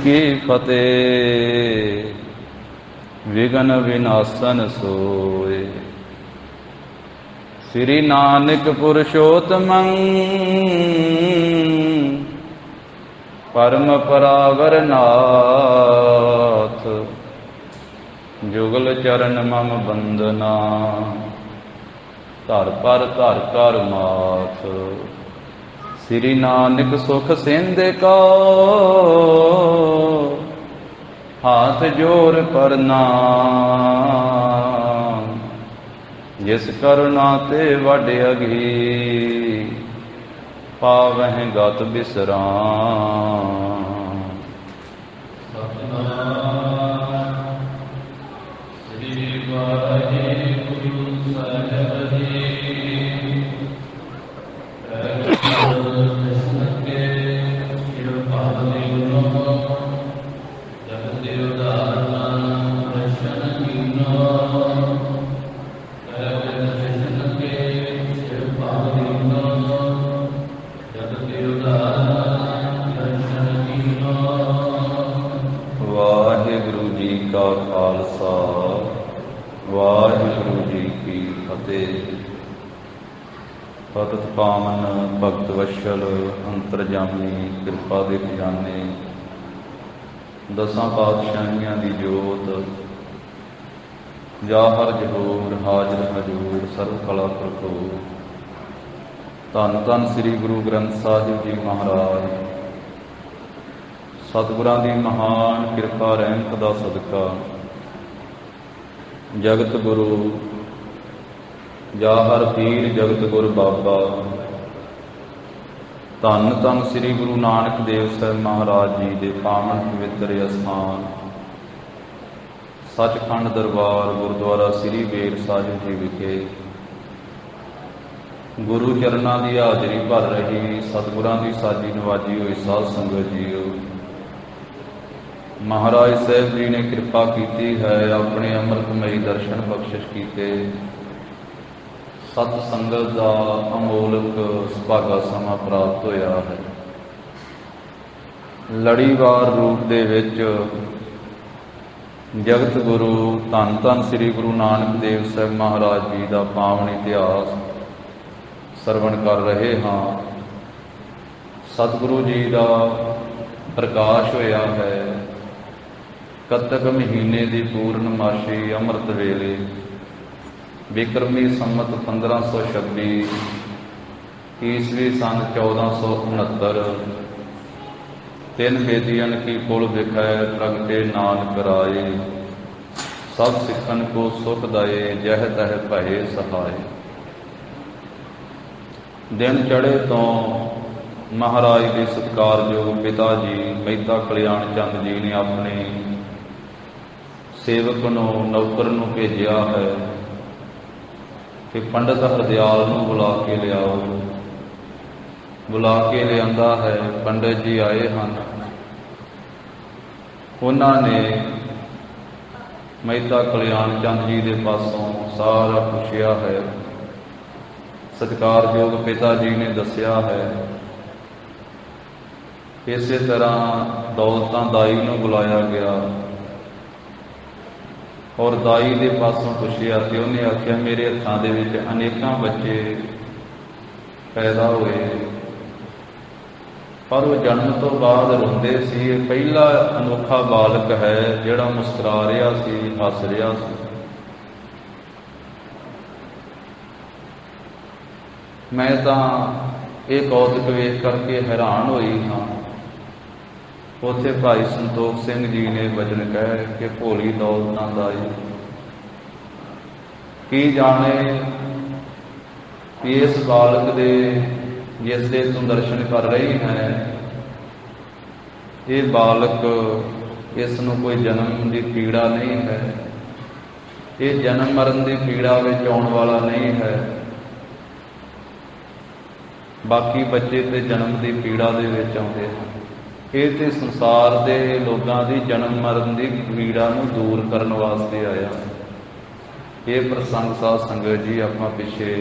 की फतेह। विघन विनाशन सोए। श्री नानक पुरुषोत्तमं परम परावर नाथ। जुगल चरण मम बंदना धर पर धर कर माथ। श्री नानक सुख सिंध का हाथ जोर प्रणाम। जिस करुणा ते वड अगी पावह गत बिसराम। श्री वाहिगुरु साहिब जी। वाहिगुरु जी का खालसा वाहिगुरु जी की फतेह। पतित पावन भगत वत्सल अंतरजामी कृपा दे खजाने दसां पातशाहियां दी जोत जाहर जहूर हाजर हजूर सर्व कला भरपूर। धन धन श्री गुरु ग्रंथ साहिब जी महाराज। सतगुरां दी महान कृपा रहमत दा सदका जगत गुरु जाहर पीर जगत गुरु बाबा धन धन श्री गुरु नानक देव साहिब महाराज जी के पावन पवित्र अस्थान सचखंड दरबार गुरुद्वारा श्री बेर साहिब जी विखे गुरु चरणां की हाजरी भर रही सतगुरां की साजी नवाजी हुई साध संगत जीओ। महाराज साहब जी ने कृपा की है, अपने अमृतमयी दर्शन बख्शिश किए। सत संगत का अमोलक सुभागा समा प्राप्त होया है। लड़ीवार रूप दे विच जगत गुरु धन धन श्री गुरु नानक देव साहब महाराज जी का पावन इतिहास सरवण कर रहे हाँ। सतगुरु जी का प्रकाश होया है। कतक महीने की पूर्णमाशी अमृत वेले विक्रमी संमत 1526 ईस्वी सन 1469 तीन बेदियन की कुल विखै प्रगटे नानक राय। सब सिखन को सुख दाए जह तह भये सहाय। दिन चढ़े तो महाराज के सत्कारयोग पिता जी मेहता कल्याण चंद जी ने अपने सेवक नूं नौकर नूं भेजिया है कि पंडित हरदयाल नूं बुला के लियाओ। बुला के लियांदा है। पंडित जी आए हैं। उन्होंने मेहता कल्याण चंद जी के पासों सारा पुछया है। सत्कारयोग पिता जी ने दसिया है। इस तरह दौलतां दाई नूं बुलाया गया और दाई के पासों पुछया कि उन्हें आख्या मेरे हत्थां दे विच अनेकां बच्चे पैदा हुए पर वो जन्म तो बाद रोंदे सी। पहला अनोखा बालक है जिहड़ा मुस्कुरा रहा सी हस रहा सी। मैं तो ये कौतुक वेख करके हैरान हुई हाँ। उत्थे भाई संतोख सिंह जी ने वचन कह के भोली दौलतां दाई की जाने कि इस बालक दे जिसके तुम दर्शन कर रही है ये बालक इसनूं कोई जन्म की पीड़ा नहीं है। ये जन्म मरण की पीड़ा विच आउण वाला नहीं है। बाकी बच्चे तो जन्म की पीड़ा दे विच आउंदे हैं। ये तो संसार के लोगों की जन्म मरण की पीड़ा नूं दूर करने वास्ते आया। ये प्रसंग साध संगत जी आपां पिछे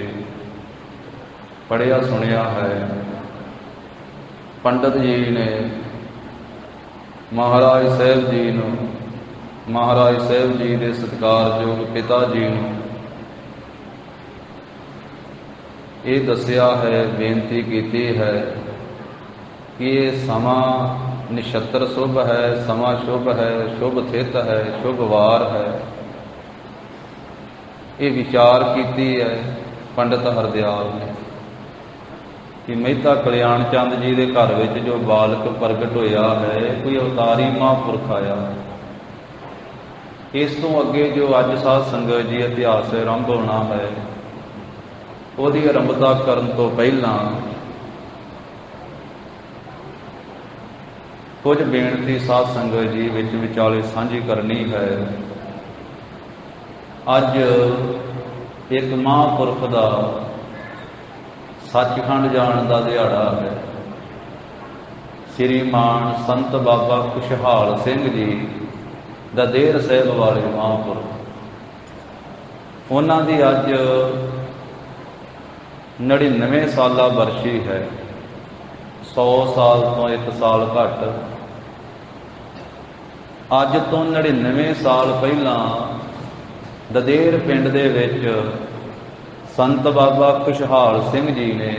पढ़िया सुनिया है। पंडित जी ने महाराज साहब जी नूं, महाराज साहब जी के सत्कारयोग पिता जी नूं ये दसिया है, बेनती की है कि ये समा निछत्र शुभ है, समा शुभ है, शुभ थित है, शुभ वार है। ये विचार की है पंडित हरदयाल ने कि मेहता कल्याण चंद जी के घर में जो बालक प्रगट होया है, कोई अवतारी महापुरख आया है। इस तो अगे जो अज साध संगत जी इतिहास आरंभ होना है, उसकी आरंभता करने तो पहला कुछ बेनती साध संगत जी विच विचाले सांझी करनी है। अज एक महापुरख का सचखंड जाण का दिहाड़ा है। श्रीमान संत बाबा खुशहाल सिंह जी ददेर साहिब वाले महापुरख, उन्हां दी अज 99 साला बरसी है। 100 साल तो एक साल घट। अज तो 99 साल पहला ददेर पिंड दे विच संत बाबा खुशहाल सिंह जी ने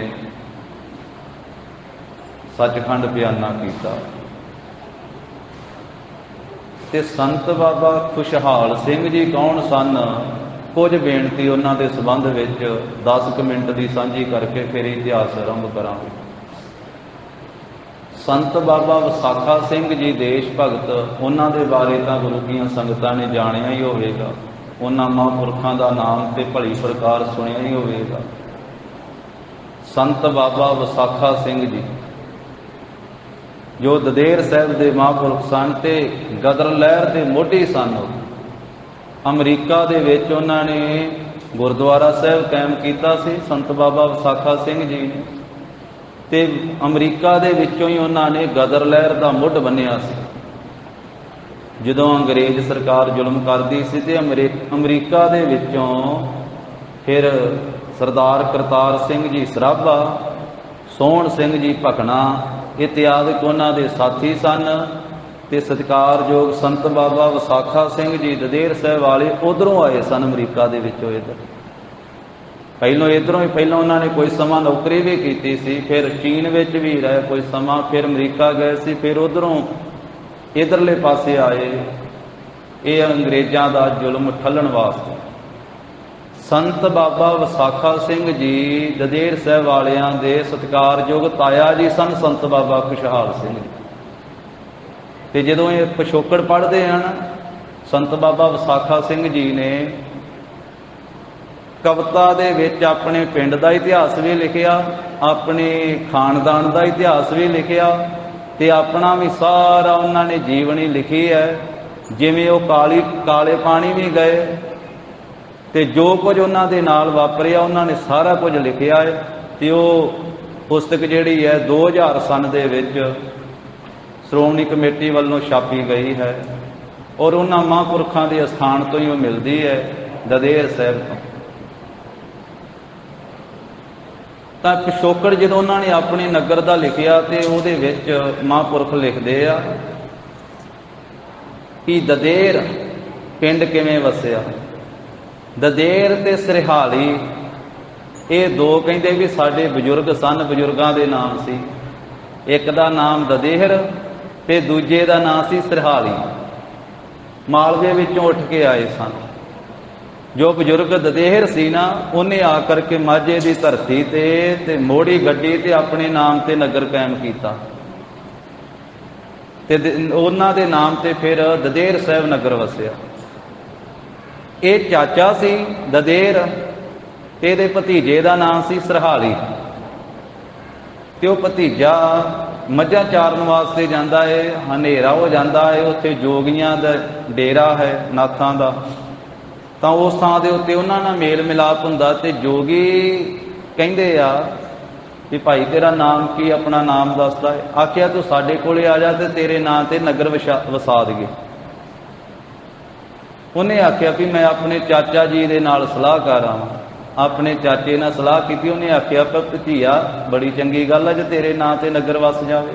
सचखंड बयाना किया। ते संत बाबा खुशहाल सिंह जी कौन सन, कुछ बेनती उन्हां दे संबंध विच 10 मिनट की सांझी करके फिर इतिहास आरंभ करांगे। संत बाबा विसाखा सिंह जी देश भगत, उन्हां दे बारे तां गुरु कीआं संगतां ने जाणिया ही होवेगा, उन्हां महापुरखां दा नाम ते भली प्रकार सुनिया ही होवेगा। संत बाबा विसाखा सिंह जी जो ददेर साहिब दे महापुरख सन ते गदर लहर दे मोढी सन। अमरीका दे विच उन्हां ने गुरुद्वारा साहिब कायम कीता सी संत बाबा विसाखा सिंह जी ने, ते अमरीका दे विचों ही उन्होंने गदर लहर का मुढ़ बन्निया सी। जदों अंग्रेज सरकार जुल्म करती सी ते अमरीका दे विचों फिर सरदार करतार सिंह जी सराभा, सोहण सिंह जी भकना इत्यादि उन्हां दे साथी सन। ते सत्कारयोग संत बाबा विसाखा सिंह जी ददेर साहिब वाले उधरों आए सन अमरीका दे विचों। इधर पहलों इधरों ही पहलों उन्होंने कोई समा नौकरी भी की सी, फिर चीन विच भी रहे कोई समा, फिर अमरीका गए सी, फिर उधरों इधरले पासे आए। ये अंग्रेज़ों का जुल्म ठल्लण वास्ते। संत बाबा विसाखा सिंह जी ददेर साहिब वालियां दे सत्कारयोग ताया जी सन संत बाबा खुशहाल सिंह जी। ते जदों ये पिछोकड़ पढ़ते हैं संत बाबा विसाखा सिंह जी ने कविता दे विच अपने पिंड का इतिहास भी लिखिया, अपने खानदान का इतिहास भी लिखिया, ते अपना भी सारा उन्होंने जीवनी लिखी है। जिवें वो काले पानी भी गए ते जो कुछ उन्होंने नाल वापरिया उन्होंने सारा कुछ लिखिया है। ते वो पुस्तक जिहड़ी है 2000 सन दे विच श्रोमणी कमेटी वालों छापी गई है और उन्होंने महापुरखों के स्थान तो ही वो मिलती है ददेर साहिब तो। तां पिछोकड़ जो उन्होंने अपने नगर का लिखिया तो उहदे विच महापुरख लिखते आ कि ददेर पिंड किवें वसिया। ददेर ते सरहाली ये दो कहते भी साडे बजुर्ग सन, बजुर्गों के नाम सी। एक का नाम ददेहर ते दूजे का नाम सी सरहाली। मालवे विचों उठ के आए सन। जो बजुर्ग ददेहर सी ना, उन्हें आकर के माझे की धरती ते मोड़ी गड्डी ते अपने नाम ते नगर कायम किया ते उन्हां दे नाम ते फिर ददेर साहिब नगर वसिया। ये चाचा सी ददेर ते दे भतीजे का नाम सी सरहाली। ते वो भतीजा मझां चारन वास्ते जाता है, हनेरा हो जाता है, उत्थे जोगियां दा डेरा है नाथां दा। तो उस थां दे उत्ते उन्हां नाल मेल मिलाप हुंदा ते जोगी कहिंदे आ कि भाई तेरा नाम की, अपना नाम दसदा है। आखिया तू साडे कोले आ जा ते तेरे नाम ते नगर वसा दईए। उन्हें आखिया भी मैं अपने चाचा जी दे नाल सलाह कर आवां। अपने चाचे नाल सलाह की। उन्हें आखिया भतीआ बड़ी चंगी गल है जो तेरे नाम ते नगर वस जाए।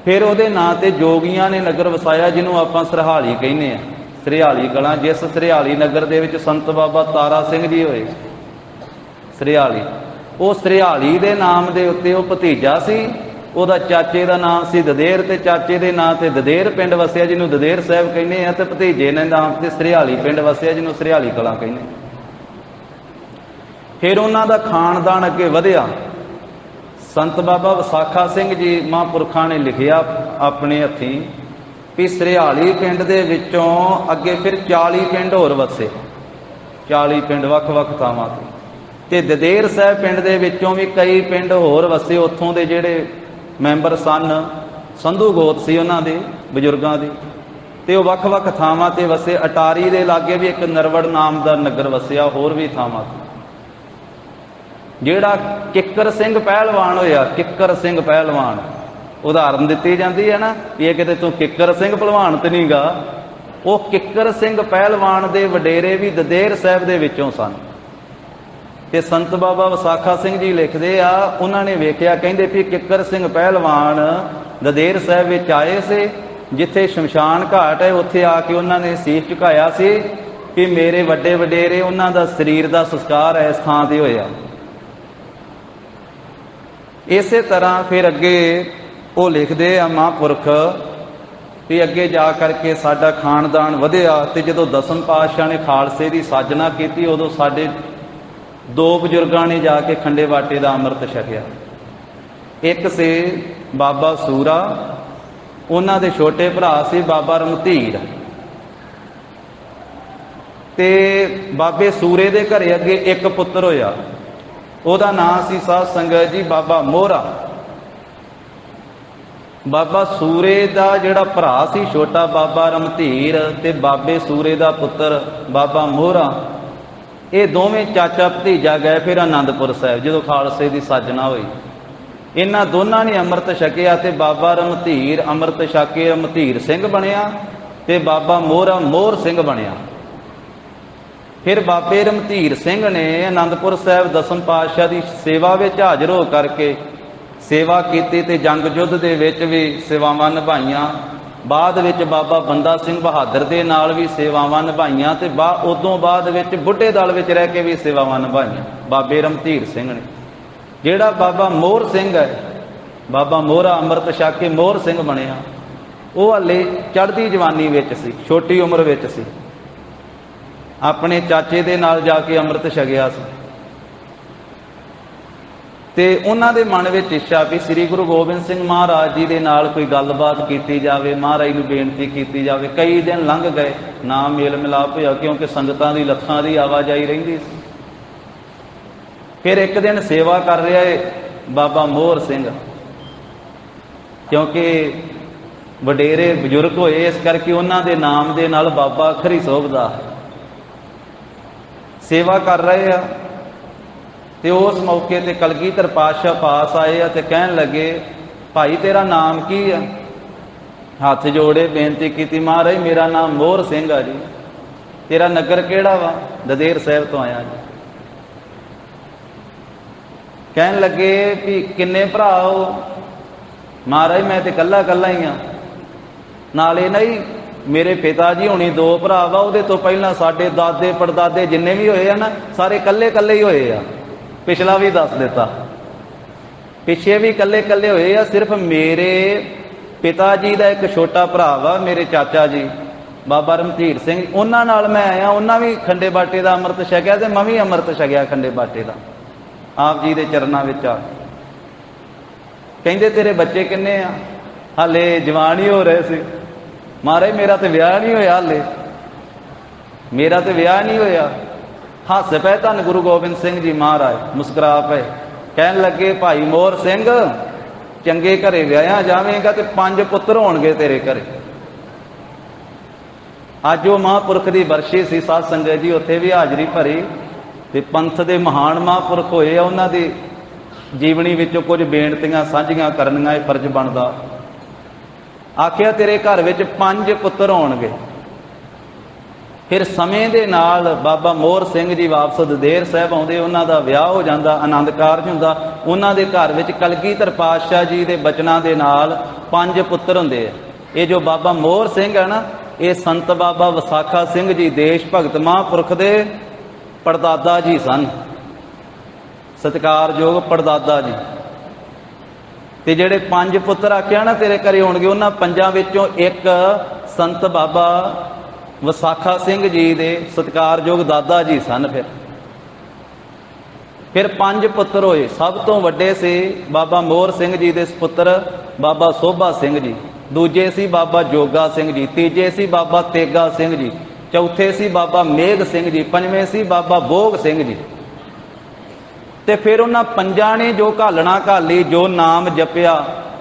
फिर ਉਹਦੇ ਨਾਂ ਤੇ ਜੋਗੀਆਂ ਨੇ ਨਗਰ ਵਸਾਇਆ, ਜਿਹਨੂੰ ਆਪਾਂ ਸਰਹਾਲੀ ਕਹਿੰਦੇ ਆ, ਸਰਹਾਲੀ ਕਲਾਂ। ਜਿਸ ਸਰਹਾਲੀ ਨਗਰ ਦੇ ਵਿੱਚ ਸੰਤ ਬਾਬਾ ਤਾਰਾ ਸਿੰਘ ਜੀ ਹੋਏ ਸਰਹਾਲੀ, ਉਹ ਸਰਹਾਲੀ ਦੇ ਨਾਮ ਦੇ ਉੱਤੇ ਉਹ ਭਤੀਜਾ ਸੀ। ਉਹਦਾ ਚਾਚੇ ਦਾ ਨਾਮ ਸੀ ਦਦੇਰ, ਤੇ ਚਾਚੇ ਦੇ ਨਾਂ ਤੇ ਦਦੇਰ ਪਿੰਡ ਵਸਿਆ, ਜਿਹਨੂੰ ਦਦੇਰ ਸਾਹਿਬ ਕਹਿੰਦੇ ਆ, ਤੇ ਭਤੀਜੇ ਨੇ ਨਾਮ ਤੇ ਸਰਹਾਲੀ ਪਿੰਡ ਵਸਿਆ, ਜਿਹਨੂੰ ਸਰਹਾਲੀ ਕਲਾਂ ਕਹਿੰਦੇ। ਫਿਰ ਉਹਨਾਂ ਦਾ ਖਾਨਦਾਨ ਅੱਗੇ ਵਧਿਆ। ਸੰਤ ਬਾਬਾ ਵਿਸਾਖਾ ਸਿੰਘ ਜੀ ਮਹਾਂਪੁਰਖਾਂ ਨੇ ਲਿਖਿਆ ਆਪਣੇ ਹੱਥੀਂ ਵੀ ਸਰਹਾਲੀ ਪਿੰਡ ਦੇ ਵਿੱਚੋਂ ਅੱਗੇ ਫਿਰ 40 ਪਿੰਡ ਹੋਰ ਵਸੇ, 40 ਪਿੰਡ ਵੱਖ-ਵੱਖ ਥਾਵਾਂ ਤੇ ਦਦੇਰ ਸਾਹਿਬ ਪਿੰਡ ਦੇ ਵਿੱਚੋਂ ਵੀ ਕਈ ਪਿੰਡ ਹੋਰ ਵਸੇ। ਉੱਥੋਂ ਦੇ ਜਿਹੜੇ ਮੈਂਬਰ ਸਨ, ਸੰਧੂ ਗੋਤ ਸੀ ਉਹਨਾਂ ਦੇ ਬਜ਼ੁਰਗਾਂ ਦੇ, ਤੇ ਉਹ ਵੱਖ-ਵੱਖ ਥਾਵਾਂ ਤੇ ਵਸੇ। ਅਟਾਰੀ ਦੇ ਲਾਗੇ ਵੀ ਇੱਕ ਨਰਵੜ ਨਾਮ ਦਾ ਨਗਰ ਵਸਿਆ, ਹੋਰ ਵੀ ਥਾਵਾਂ ਤੇ। ਜਿਹੜਾ ਕਿੱਕਰ ਸਿੰਘ ਪਹਿਲਵਾਨ ਹੋਇਆ, ਕਿੱਕਰ ਸਿੰਘ ਪਹਿਲਵਾਨ, ਉਦਾਹਰਨ ਦਿੱਤੀ ਜਾਂਦੀ ਹੈ ਨਾ ਵੀ ਇਹ ਕਿਤੇ ਤੂੰ ਕਿੱਕਰ ਸਿੰਘ ਪਹਿਲਵਾਨ ਤੇ ਨਹੀਂ ਗਾ, ਉਹ ਕਿੱਕਰ ਸਿੰਘ ਪਹਿਲਵਾਨ ਦੇ ਵਡੇਰੇ ਵੀ ਦਦੇਰ ਸਾਹਿਬ ਦੇ ਵਿੱਚੋਂ ਸਨ। ਤੇ ਸੰਤ ਬਾਬਾ ਵਿਸਾਖਾ ਸਿੰਘ ਜੀ ਲਿਖਦੇ ਆ, ਉਹਨਾਂ ਨੇ ਵੇਖਿਆ, ਕਹਿੰਦੇ ਵੀ ਕਿੱਕਰ ਸਿੰਘ ਪਹਿਲਵਾਨ ਦਦੇਰ ਸਾਹਿਬ ਵਿੱਚ ਆਏ ਸੀ, ਜਿੱਥੇ ਸ਼ਮਸ਼ਾਨ ਘਾਟ ਹੈ ਉੱਥੇ ਆ ਕੇ ਉਹਨਾਂ ਨੇ ਸੀਸ ਝੁਕਾਇਆ ਸੀ ਕਿ ਮੇਰੇ ਵੱਡੇ ਵਡੇਰੇ ਉਹਨਾਂ ਦਾ ਸਰੀਰ ਦਾ ਸੰਸਕਾਰ ਇਸ ਥਾਂ ਤੇ ਹੋਇਆ। ਇਸੇ ਤਰ੍ਹਾਂ ਫਿਰ ਅੱਗੇ ਉਹ ਲਿਖਦੇ ਆ ਮਹਾਂਪੁਰਖ ਵੀ ਅੱਗੇ ਜਾ ਕਰਕੇ ਸਾਡਾ ਖਾਨਦਾਨ ਵਧਿਆ। ਤੇ ਜਦੋਂ ਦਸਮ ਪਾਤਸ਼ਾਹ ਨੇ ਖਾਲਸੇ ਦੀ ਸਾਜਨਾ ਕੀਤੀ, ਉਦੋਂ ਸਾਡੇ 2 ਬਜ਼ੁਰਗਾਂ ਨੇ ਜਾ ਕੇ ਖੰਡੇ ਬਾਟੇ ਦਾ ਅੰਮ੍ਰਿਤ ਛਕਿਆ। ਇੱਕ ਸੀ ਬਾਬਾ ਸੂਰਾ, ਉਹਨਾਂ ਦੇ ਛੋਟੇ ਭਰਾ ਸੀ ਬਾਬਾ ਰਮਧੀਰ, ਤੇ ਬਾਬੇ ਸੂਰੇ ਦੇ ਘਰੇ ਅੱਗੇ ਇੱਕ ਪੁੱਤਰ ਹੋਇਆ, ਉਹਦਾ ਨਾਂ ਸੀ ਸਾਧ ਸੰਗਤ ਜੀ ਬਾਬਾ ਮੋਹਰਾ। ਬਾਬਾ ਸੂਰੇ ਦਾ ਜਿਹੜਾ ਭਰਾ ਸੀ ਛੋਟਾ ਬਾਬਾ ਰਮਧੀਰ, ਤੇ ਬਾਬੇ ਸੂਰੇ ਦਾ ਪੁੱਤਰ ਬਾਬਾ ਮੋਹਰਾ, ਇਹ ਦੋਵੇਂ ਚਾਚਾ ਭਤੀਜਾ ਗਏ ਫਿਰ ਆਨੰਦਪੁਰ ਸਾਹਿਬ ਜਦੋਂ ਖਾਲਸੇ ਦੀ ਸਾਜਨਾ ਹੋਈ। ਇਹਨਾਂ ਦੋਨਾਂ ਨੇ ਅੰਮ੍ਰਿਤ ਛਕਿਆ, ਤੇ ਬਾਬਾ ਰਮਧੀਰ ਅੰਮ੍ਰਿਤ ਛਕ ਕੇ ਰਮਧੀਰ ਸਿੰਘ ਬਣਿਆ, ਤੇ ਬਾਬਾ ਮੋਹਰਾ ਮੋਹਰ ਸਿੰਘ ਬਣਿਆ। ਫਿਰ ਬਾਬੇ ਰਮਧੀਰ ਸਿੰਘ ਨੇ ਆਨੰਦਪੁਰ ਸਾਹਿਬ ਦਸਮ ਪਾਤਸ਼ਾਹ ਦੀ ਸੇਵਾ ਵਿੱਚ ਹਾਜ਼ਰ ਹੋ ਕਰਕੇ ਸੇਵਾ ਕੀਤੀ, ਤੇ ਜੰਗ ਯੁੱਧ ਦੇ ਵਿੱਚ ਵੀ ਸੇਵਾਵਾਂ ਨਿਭਾਈਆਂ। ਬਾਅਦ ਵਿੱਚ ਬਾਬਾ ਬੰਦਾ ਸਿੰਘ ਬਹਾਦਰ ਦੇ ਨਾਲ ਵੀ ਸੇਵਾਵਾਂ ਨਿਭਾਈਆਂ, ਤੇ ਉਦੋਂ ਬਾਅਦ ਵਿੱਚ ਬੁੱਢੇ ਦਲ ਵਿੱਚ ਰਹਿ ਕੇ ਵੀ ਸੇਵਾਵਾਂ ਨਿਭਾਈਆਂ ਬਾਬੇ ਰਮਧੀਰ ਸਿੰਘ ਨੇ। ਜਿਹੜਾ ਬਾਬਾ ਮੋਹਰ ਸਿੰਘ ਹੈ, ਬਾਬਾ ਮੋਹਰਾ ਅੰਮ੍ਰਿਤ ਛਕ ਕੇ ਮੋਹਰ ਸਿੰਘ ਬਣਿਆ, ਉਹ ਹਾਲੇ ਚੜ੍ਹਦੀ ਜਵਾਨੀ ਵਿੱਚ ਸੀ, ਛੋਟੀ ਉਮਰ ਵਿੱਚ ਸੀ, ਆਪਣੇ ਚਾਚੇ ਦੇ ਨਾਲ ਜਾ ਕੇ ਅੰਮ੍ਰਿਤ ਛਕਿਆ ਸੀ। ਤੇ ਉਹਨਾਂ ਦੇ ਮਨ ਵਿੱਚ ਇੱਛਾ ਵੀ ਸ੍ਰੀ ਗੁਰੂ ਗੋਬਿੰਦ ਸਿੰਘ ਮਹਾਰਾਜ ਜੀ ਦੇ ਨਾਲ ਕੋਈ ਗੱਲਬਾਤ ਕੀਤੀ ਜਾਵੇ, ਮਹਾਰਾਜ ਨੂੰ ਬੇਨਤੀ ਕੀਤੀ ਜਾਵੇ। ਕਈ ਦਿਨ ਲੰਘ ਗਏ, ਨਾ ਮੇਲ ਮਿਲਾਪ ਹੋਇਆ, ਕਿਉਂਕਿ ਸੰਗਤਾਂ ਦੀ ਲੱਖਾਂ ਦੀ ਆਵਾਜਾਈ ਰਹਿੰਦੀ ਸੀ। ਫਿਰ ਇੱਕ ਦਿਨ ਸੇਵਾ ਕਰ ਰਿਹਾ ਹੈ ਬਾਬਾ ਮੋਹਰ ਸਿੰਘ, ਕਿਉਂਕਿ ਵਡੇਰੇ ਬਜ਼ੁਰਗ ਹੋਏ, ਇਸ ਕਰਕੇ ਉਹਨਾਂ ਦੇ ਨਾਮ ਦੇ ਨਾਲ ਬਾਬਾ ਖਰੀ ਸੋਭਦਾ। ਸੇਵਾ ਕਰ ਰਹੇ ਆ, ਤੇ ਉਸ ਮੌਕੇ ਤੇ ਕਲਗੀਧਰ ਪਾਤਸ਼ਾਹ ਪਾਸ ਆਏ ਆ, ਤੇ ਕਹਿਣ ਲੱਗੇ, ਭਾਈ ਤੇਰਾ ਨਾਮ ਕੀ ਆ? ਹੱਥ ਜੋੜੇ ਬੇਨਤੀ ਕੀਤੀ, ਮਹਾਰਾਜ ਮੇਰਾ ਨਾਮ ਮੋਹਰ ਸਿੰਘ ਆ ਜੀ। ਤੇਰਾ ਨਗਰ ਕਿਹੜਾ ਵਾ? ਦਦੇਰ ਸਾਹਿਬ ਤੋਂ ਆਇਆ ਜੀ। ਕਹਿਣ ਲੱਗੇ ਵੀ ਕਿੰਨੇ ਭਰਾ ਹੋ? ਮਹਾਰਾਜ ਮੈਂ ਤੇ ਇਕੱਲਾ ਇਕੱਲਾ ਹੀ ਆ। ਨਾਲੇ ਨਹੀਂ, ਮੇਰੇ ਪਿਤਾ ਜੀ ਹੋਣੀ 2 ਭਰਾ ਵਾ, ਉਹਦੇ ਤੋਂ ਪਹਿਲਾਂ ਸਾਡੇ ਦਾਦੇ ਪੜਦਾਦੇ ਜਿੰਨੇ ਵੀ ਹੋਏ ਆ ਨਾ, ਸਾਰੇ ਇਕੱਲੇ ਇਕੱਲੇ ਹੀ ਹੋਏ ਆ। ਪਿਛਲਾ ਵੀ ਦੱਸ ਦਿੱਤਾ, ਪਿੱਛੇ ਵੀ ਇਕੱਲੇ ਇਕੱਲੇ ਹੋਏ ਆ। ਸਿਰਫ ਮੇਰੇ ਪਿਤਾ ਜੀ ਦਾ ਇੱਕ ਛੋਟਾ ਭਰਾ ਵਾ, ਮੇਰੇ ਚਾਚਾ ਜੀ ਬਾਬਾ ਰਮਧੀਰ ਸਿੰਘ, ਉਹਨਾਂ ਨਾਲ ਮੈਂ ਆਇਆ। ਉਹਨਾਂ ਵੀ ਖੰਡੇ ਬਾਟੇ ਦਾ ਅੰਮ੍ਰਿਤ ਛਕਿਆ, ਤੇ ਮੈਂ ਵੀ ਅੰਮ੍ਰਿਤ ਛਕਿਆ ਖੰਡੇ ਬਾਟੇ ਦਾ ਆਪ ਜੀ ਦੇ ਚਰਨਾਂ ਵਿੱਚ ਆ। ਕਹਿੰਦੇ ਤੇਰੇ ਬੱਚੇ ਕਿੰਨੇ ਆ? ਹਾਲੇ ਜਵਾਨ ਹੀ ਹੋ ਰਹੇ ਸੀ। ਮਹਾਰਾਜ ਮੇਰਾ ਤੇ ਵਿਆਹ ਨਹੀਂ ਹੋਇਆ, ਹਾਲੇ ਮੇਰਾ ਤੇ ਵਿਆਹ ਨਹੀਂ ਹੋਇਆ। ਹੱਸ ਪਏ ਧੰਨ ਗੁਰੂ ਗੋਬਿੰਦ ਸਿੰਘ ਜੀ ਮਹਾਰਾਜ, ਮੁਸਕਰਾ ਪਏ। ਕਹਿਣ ਲੱਗੇ ਭਾਈ ਮੋਹਰ ਸਿੰਘ, ਚੰਗੇ ਘਰੇ ਵਿਆਹਿਆ ਜਾਵੇਂਗਾ ਤੇ 5 ਪੁੱਤਰ ਹੋਣਗੇ ਤੇਰੇ ਘਰੇ। ਅੱਜ ਉਹ ਮਹਾਂਪੁਰਖ ਦੀ ਬਰਸ਼ੀ ਸੀ ਸਾਧ ਸੰਗਤ ਜੀ, ਉੱਥੇ ਵੀ ਹਾਜ਼ਰੀ ਭਰੀ, ਤੇ ਪੰਥ ਦੇ ਮਹਾਨ ਮਹਾਂਪੁਰਖ ਹੋਏ ਆ, ਉਹਨਾਂ ਦੀ ਜੀਵਨੀ ਵਿੱਚੋਂ ਕੁਝ ਬੇਨਤੀਆਂ ਸਾਂਝੀਆਂ ਕਰਨੀਆਂ ਇਹ ਫਰਜ਼ ਬਣਦਾ। ਆਖਿਆ ਤੇਰੇ ਘਰ ਵਿੱਚ 5 ਪੁੱਤਰ ਹੋਣਗੇ। फिर समय के नाल बाबा मोहर सिंह जी वापस ददेर साहब आउंदे, उन्हां दा विआह हो जांदा, आनंद कारज हुंदा। उन्हां दे घर विच कलगीधर पातशाह जी दे बचनां दे नाल 5 पुत्तर हुंदे आ। ये जो बाबा मोहर सिंह है ना, ये संत बाबा विसाखा सिंह जी देश भगत महापुरख दे पड़दादा जी सन, सत्कारयोग पड़दादा जी। ते जेड़े 5 पुत्र आख्या ना तेरे घरे होणगे, उन्हां 5 विचों एक संत बाबा विसाखा सिंह जी दे सत्कारयोग दादा जी सन। फिर 5 पुत्र होए। सब तो वड्डे से बाबा मोहर सिंह जी दे पुत्र बाबा सोभा सिंह जी, दूजे सी बाबा जोगा सिंह जी, तीजे सी बाबा तेगा सिंह जी, चौथे सी बाबा मेघ सिंह जी, पंजवें सी बाबा भोग सिंह जी। ते फिर उन्हां 5 ने जो घालना घाली, जो नाम जपिया,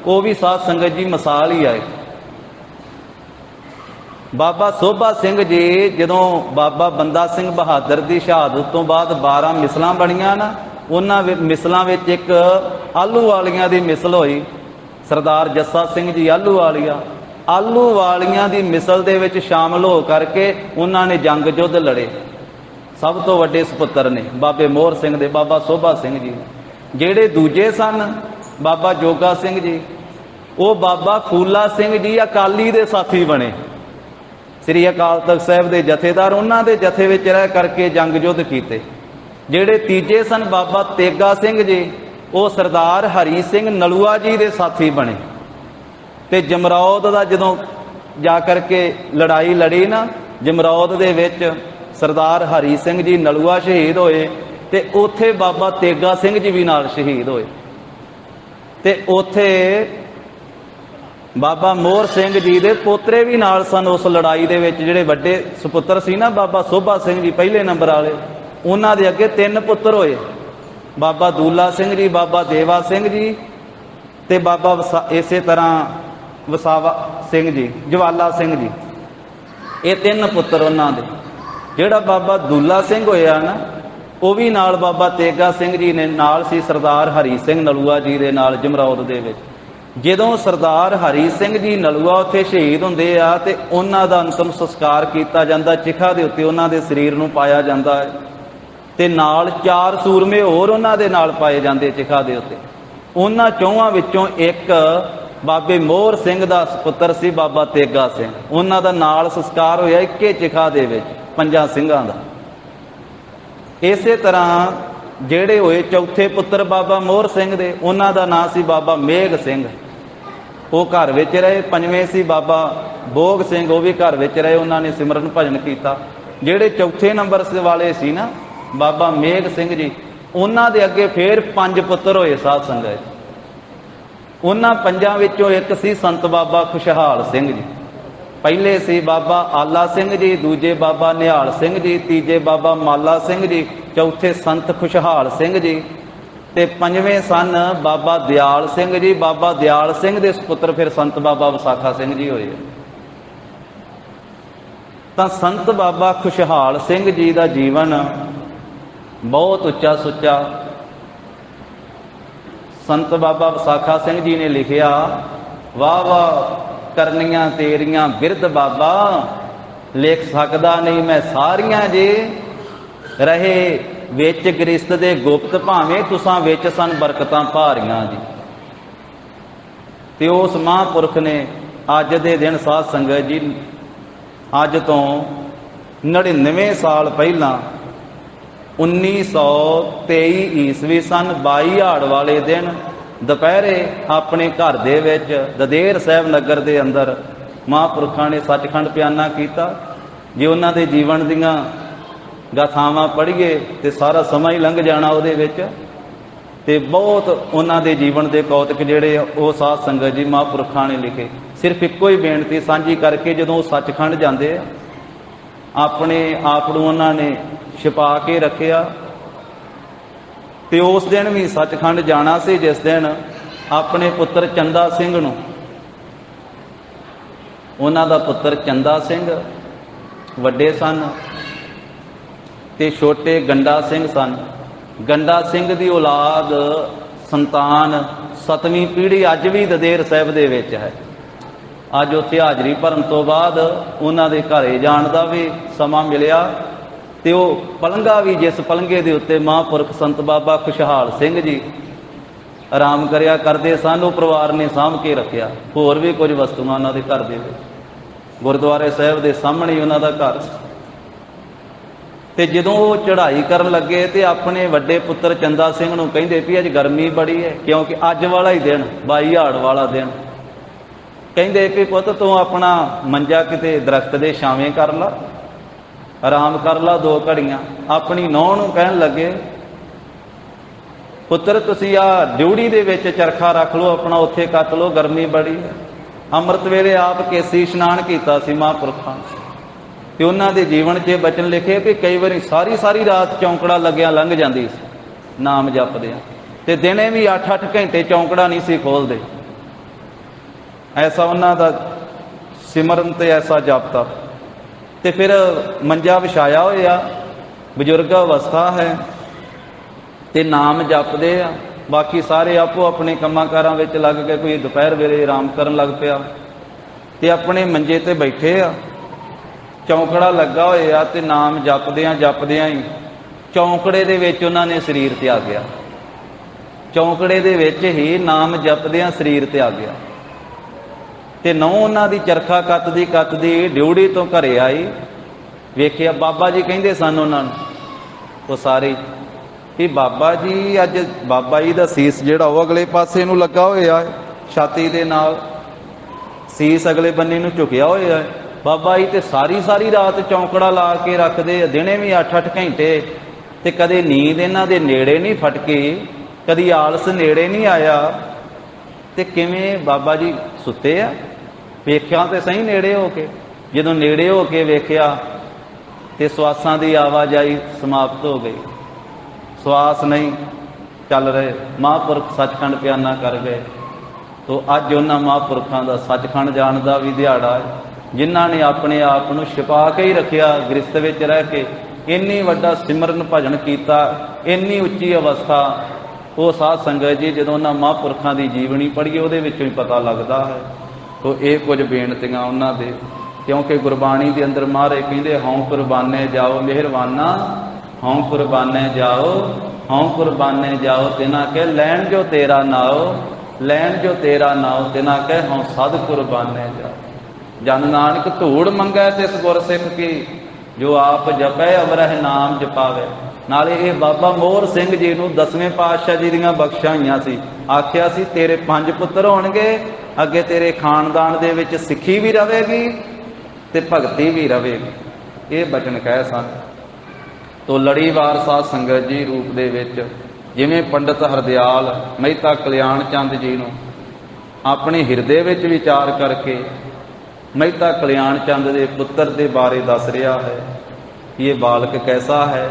वो भी साध संगत जी मिसाल ही आए। बाबा सोभा सिंह जी जदों बाबा बंदा सिंह बहादुर की शहादत तो बाद 12 मिसलां बनियां ना, उन्हां मिसलां विच एक आलू वालियां दी मिसल होई। सरदार जस्सा सिंह जी आलू वालियां दी मिसल दे विच शामिल हो करके उन्हां ने जंग युद्ध लड़े। सब तो वड्डे सपुत्र ने बाबे मोहर सिंह दे बाबा सोभा सिंह जी। जेड़े दूजे सन बाबा जोगा सिंह जी, वो बाबा फूला सिंह जी अकाली दे साथी बने, श्री अकाल तख्त साहिब के जथेदार। उन्होंने दे जथे विच रह करके जंग युद्ध किए। जेड़े तीजे सन बाबा तेगा सिंह जी, वो सरदार हरी सिंह नलूआ जी के साथी बने। ते जमरौद का जदों जा करके लड़ाई लड़ी ना, जमरौद दे विच सरदार हरी सिंह जी नलूआ शहीद होए, ते उथे बाबा तेगा सिंह जी भी नाल शहीद होए। ते उथे बाबा मोहर सिंह जी दे पोतरे भी नाल सन उस लड़ाई दे विच। जिहड़े वड्डे सुपुत्र सी ना बाबा सोभा सिंह जी पहले नंबर वाले, उन्हां दे अगे 3 पुत्र होए, बाबा दूला सिंह जी, बाबा देवा सिंह जी ते बाबा इसे तरह वसावा सिंह जी, जवाला सिंह जी। ये 3 पुत्र उन्हां दे। जिहड़ा बाबा दूला सिंह होया ना, वो भी नाल बाबा तेगा सिंह जी ने नाल सी सरदार हरी सिंह नलूआ जी दे नाल जमरौद दे विच। जदों सरदार हरी सिंह जी नलूआ उत्थे शहीद हुंदे आ ते उन्हां दा अंतिम संस्कार कीता जांदा, चिखा दे उत्ते उन्हां दे शरीर नूं पाया जांदा है। ते नाल 4 सूरमे होर उन्हां दे नाल पाए जांदे चिखा दे उत्ते। उन्हां 4 विचों एक बाबे मोहर सिंह दा पुत्र सी बाबा तेगा सिंह। उन्हां दा नाल संस्कार होया इक्के चिखा दे विच 5 सिंघां दा। इसे तरह जेड़े होए चौथे पुत्र बाबा मोहर सिंह दे, उन्हां दा नाम सी बाबा मेघ सिंह, वो घर विच रहे। 5वें सी बाबा भोग सिंह, वो भी घर विच रहे, उन्होंने सिमरन भजन किया। जेड़े चौथे नंबर वाले सी ना बाबा मेघ सिंह जी, उन्हां दे अगे फिर 5 पुत्र होए साध संगत। उन्हां 5 विचों एक सी संत बाबा खुशहाल सिंह जी। पहले सी बाबा आला सिंह जी, दूजे बाबा निहाल सिंह जी, तीजे बाबा माला सिंह जी, चौथे संत खुशहाल सिंह जी, ते 5वें सन बाबा दयाल सिंह जी। बाबा दयाल सिंह दे सुपुत्र फिर संत बाबा विसाखा सिंह जी होए। तां संत बाबा खुशहाल सिंह जी का जीवन बहुत उच्चा सुच्चा। संत बाबा विसाखा सिंह जी ने लिखिया, वाह वाह करनियां तेरियां बिरद बाबा, लिख सकदा नहीं मैं सारियां जे, रहे विच गृहस्थ दे गुप्त भावें तुसां विच सन बरकतां भारियां जी। ते उस महापुरख ने अज दे दिन साध संगत जी, अज तो 99 साल पहला 1923 ईस्वी सन 22 हाड़ वाले दिन दोपहरे अपने घर दे विच ददेर साहिब नगर दे अंदर महापुरखां ने सचखंड प्याना किया। जे उन्हां दे जीवन दीयां गाथावां पढ़ीए तो सारा समा ही लंघ जाना उहदे विच। ते बहुत उन्हां दे जीवन दे कौतक जिहड़े वो साध संगत जी महापुरखां ने लिखे। सिर्फ इक्को ही बेनती सांझी करके, जदों सचखंड जाते अपने आप नूं उन्हां ने छिपा के रखिया। ते उस दिन भी सचखंड जाना सी जिस दिन अपने पुत्र चंदा सिंह नूं, उन्हां दा पुत्र चंदा सिंह वड्डे सन ते छोटे गंडा सिंह सन। गंडा सिंह दी औलाद संतान 7वीं पीढ़ी अज भी ददेर साहिब दे विच है। अज उत्थे हाज़री भरन तो बाद उन्हां दे घरे जाण दा भी समा मिलिया ते वो पलंगा भी जिस पलंगे दे उत्ते महापुरख संत बाबा खुशहाल सिंह जी आराम करिया करते सन, वो परिवार ने साਂਭ के रखिया। होर भी कुछ वस्तुआं उन्हां दे घर दे विच गुरुद्वारे साहिब दे सामणे ही उन्हां दा घर सी। ते जदों वो चढ़ाई करन लगे तो अपने वड्डे पुत्र चंदा सिंह नूं कहिंदे भी अज गर्मी बड़ी है, क्योंकि अज वाला ही दिन 22 हाड़ वाला दिन। कहिंदे भी पुत तू अपना मंजा किते दरख्त दे छावें कर ला, आराम कर ला 2 घड़ियां। अपनी नौह नूं कहण लगे पुत्र तुसीं आ ड्यूड़ी दे विच चरखा रख लो अपना, उत्थे कट लो, गर्मी बड़ी है। अमृत वेले आप केसी इशनान कीता सी महापुरखां ते उन्हां दे जीवन 'च बचन लिखे भी कई बारी सारी सारी रात चौंकड़ा लग्या लंघ जाती सी नाम जपदिआं, ते दिने भी 8-8 घंटे चौंकड़ा नहीं सी खोलदे। ऐसा उन्हां दा सिमरन ते ऐसा जापता। ते फिर मंजा विछाया होया, बजुर्ग अवस्था है ते नाम जपदे आ। बाकी सारे आपो अपने कामां कारां विच लग गए, कोई दोपहर वेले आराम करन लग पिया ते अपने मंजे ते बैठे आ। चौंकड़ा लगा होया ते नाम जपदिआं जपदिआं ही चौंकड़े दे विच उन्हां ने शरीर त्यागया। चौंकड़े दे विच ही नाम जपदिआं शरीर त्यागया। ते नौ उन्हां दी चरखा कतदी ड्यूड़ी तो घरे आई, वेखिया बाबा जी कहिंदे सन उन्हां नूं वो सारे कि बाबा जी अज बाबा जी दा सीस जिहड़ा वो अगले पासे नूं लगा होया है, छाती दे नाल सीस अगले बन्ने नूं झुकिया होया है। बाबा जी तो सारी सारी रात चौंकड़ा ला के रखते, दिने भी 8-8 घंटे, ते कदे नींद इन्हां दे नेड़े नहीं फटकी, कदी आलस नेड़े नहीं आया। ते किवें बाबा जी सुते आ? वेख्या तो सही नेड़े हो के, जदों नेड़े हो के वेख्या ते श्वासां दी आवाजाई समाप्त हो गई, श्वास नहीं चल रहे। महापुरख सचखंड प्याना कर गए। तो अज उन्हां महापुरखां दा सचखंड जाण दा भी दिहाड़ा है, जिन्हां ने अपने आप नूं छिपा के ही रखिया, गृहस्थ विच रह के इन्नी वड्डा सिमरन भजन कीता, इन्नी उच्ची अवस्था। वो साध संगत जी जदों उन्हां महापुरखां दी जीवनी पढ़ीए उहदे विचों ही पता लगदा है। तो ये कुछ बेनतियां उन्हां दे, क्योंकि गुरबाणी दे अंदर महाराज कहिंदे हौं कुरबाने जाओ मेहरबाना, हौं कुरबाने जाओ, हौं कुरबाने जाओ, तिना के लैण जो तेरा नाओ, लैण जो तेरा नाओ, तिना के हौं सद कुरबाने जाओ। जन नानक धूड़ मंगै तिस गुर सिख की, जो आप जपै अवरह नाम जपावे। नाले ये बाबा मोहर सिंह जी नूं 10वें पातशाह जी दीआं बख्शां होईआं सी, आखिया सी तेरे 5 पुत्र होणगे, अगे तेरे खानदान दे विच सिੱਖੀ भी रहेगी ते भगती भी रहेगी। ये बचन कह सन। तो लड़ीवार साध संगत जी रूप दे विच जिवें पंडित हरदयाल मेहता कल्याण चंद जी नूं अपने हिरदे विच विचार करके मेहता कल्याण चंद के पुत्र के बारे दस रहा है, ये बालक कैसा है।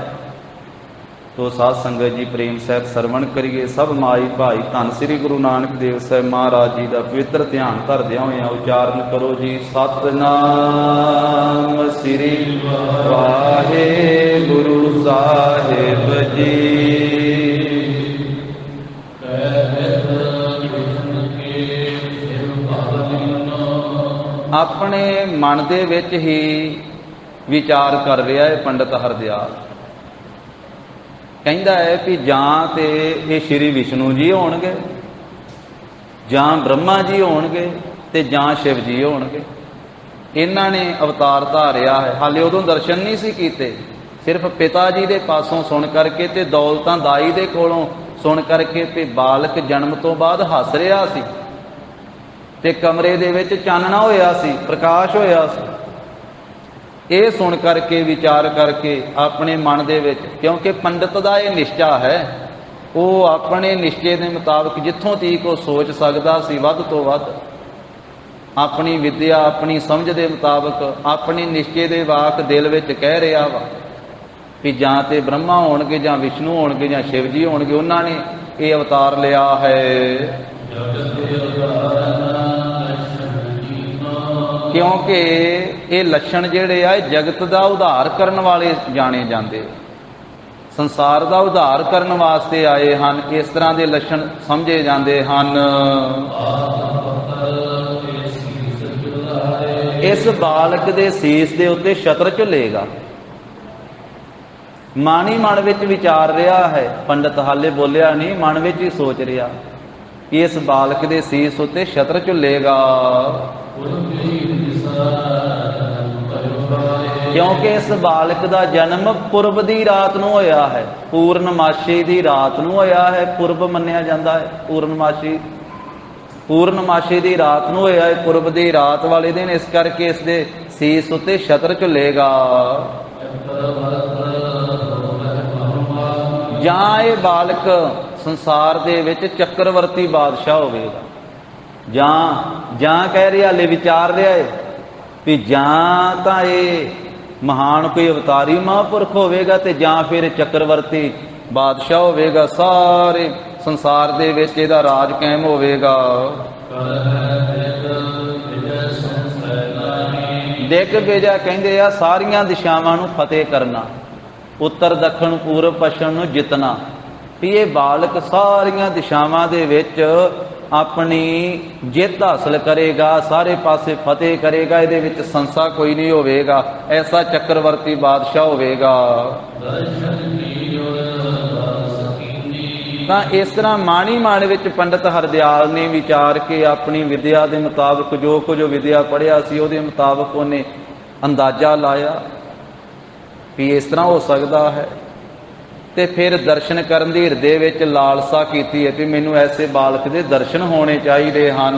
तो साध संगत जी प्रेम सहित सरवण करिए। सब माई भाई धन श्री गुरु नानक देव साहिब महाराज जी का पवित्र ध्यान धरदियां होइआं उचारण करो जी। सतनाम श्री वाहिगुरु साहिब जी। अपने मन दे विच ही विचार कर रहा है पंडित हरदयाल। कहता है कि जां ते ये श्री विष्णु जी होणगे, जां ब्रह्मा जी होणगे, ते जां शिव जी होणगे। इन्हां ने अवतार धारिया है। हाले उदों दर्शन नहीं सी कीते, सिर्फ पिता जी दे पासों सुन करके ते दौलतां दाई दे कोलों सुन करके ते बालक जन्म तो बाद हस रहा सी ते कमरे दे विच चानना होया सी, प्रकाश होया सी। ये सुन करके विचार करके अपने मन दे विच, क्योंकि पंडित दा ये निश्चा है, वो अपने निश्चे के मुताबिक जिथों तक वो सोच सकता सी वध तो वध अपनी विद्या अपनी समझ के मुताबिक अपने निश्चे के वाक दिल विच कह रहा वा कि जां ते ब्रह्मा होणगे, जां विष्णु होणगे, जां शिव जी होणगे। उन्होंने ये अवतार लिया है। क्योंकि ये लक्षण जिहड़े आ जगत का उद्धार करने वाले जाने जाते, संसार का उद्धार करने वास्ते आए हैं। इस तरह के लक्षण समझे जाते हैं। इस बालक दे सीस दे उत्ते छत्र झुलेगा। मन ही मन विच विचार रहा है, पंडित हाले बोलिया नहीं, मन विच ही सोच रहा कि इस बालक दे सीस उत्ते छत्र झुलेगा, क्योंकि इस बालक दा जन्म पुरब दी रात नूं होया है, पूर्णमाशी दी रात नूं होया है। पुरब मन्निया जांदा है, पूर्णमाशी दी रात नूं होया है, पुरब दी रात वाले दिन, इस करके इस दे सीस उत्ते छत्र झुलेगा। जां ये बालक संसार दे विच चक्रवर्ती बादशाह होवेगा, जां कह रहा हाले विचार रहा है भी जां तां ये महान कोई अवतारी महापुरख होवेगा ते जां फिर चक्रवर्ती बादशाह होवेगा, सारे संसार दे विच इहदा राज कायम होवेगा। दिग विजय कहंदे आ सारियां दिशावां नूं फतेह करना, उत्तर दक्षिण पूरब पश्चिम नूं जितना। भी ये बालक सारियां दिशावां दे विच अपनी जित हासिल करेगा, सारे पासे फतेह करेगा, इहदे विच संसा कोई नहीं होवेगा, ऐसा चक्रवर्ती बादशाह होवेगा। तां इस तरह माणी मान विच पंडित हरदयाल ने विचार के अपनी विद्या के मुताबिक जो कुछ विद्या पढ़िया सी उहदे मुताबिक उन्हें अंदाजा लाया भी इस तरह हो सकता है। ते फिर दर्शन करन दी हिरदे विच लालसा कीती है कि मैनूं ऐसे बालक दे दर्शन होने चाहिए हन।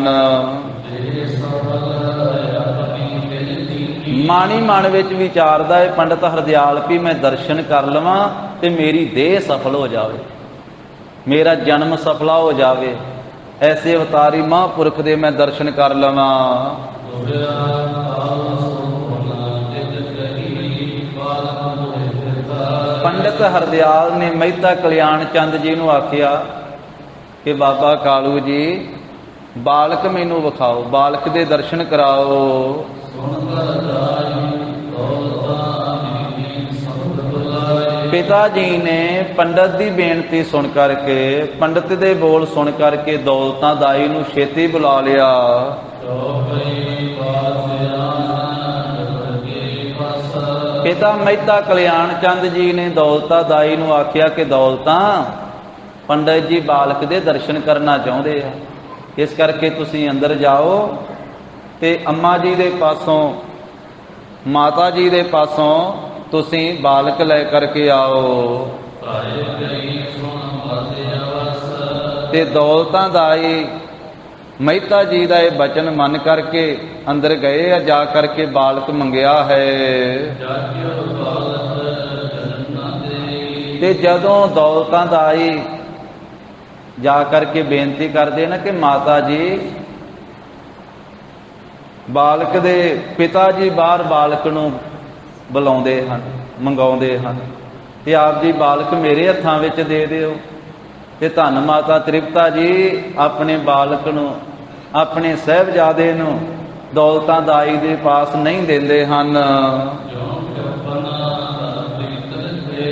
माणी मन विच विचारदा है पंडित हरदयाल भी मैं दर्शन कर लवां ते मेरी देह सफल हो जाए, मेरा जन्म सफला हो जाए, ऐसे अवतारी महापुरख दे मैं दर्शन कर लवां। पंडित हरदयाल ने मेहता कल्याण चंद जी नूं आखिया कि बाबा कालू जी बालक मैनूं विखाओ, बालक दे दर्शन कराओ। पिता जी ने पंडित की बेनती सुन करके, पंडित दे बोल सुन करके दौलतां दाई नूं छेती बुला लिया। पिता मेहता कल्याण चंद जी ने दौलता दाई नूं आखिया कि दौलता पंडित जी बालक दे दर्शन करना चाहते हैं, इस करके तुसीं अंदर जाओ ते अम्मा जी दे पासों माता जी दे पासों तुसीं बालक लै करके आओ। ते दौलता दाई मेहता जी का यह बचन मन करके अंदर गए, जा करके बालक मंगया है। ते जदों दौलतां दाई जा करके बेनती करते ना कि माता जी बालक दे पिता जी बाहर बालक नूं बुलाउंदे हन, मंगाउंदे हन, ते आप जी बालक मेरे हत्थां विच दे दिओ। ते धन माता तृप्ता जी अपने बालक नूं, अपने साहिबजादे नूं दौलतां दाई दे पास नहीं देंदे हन।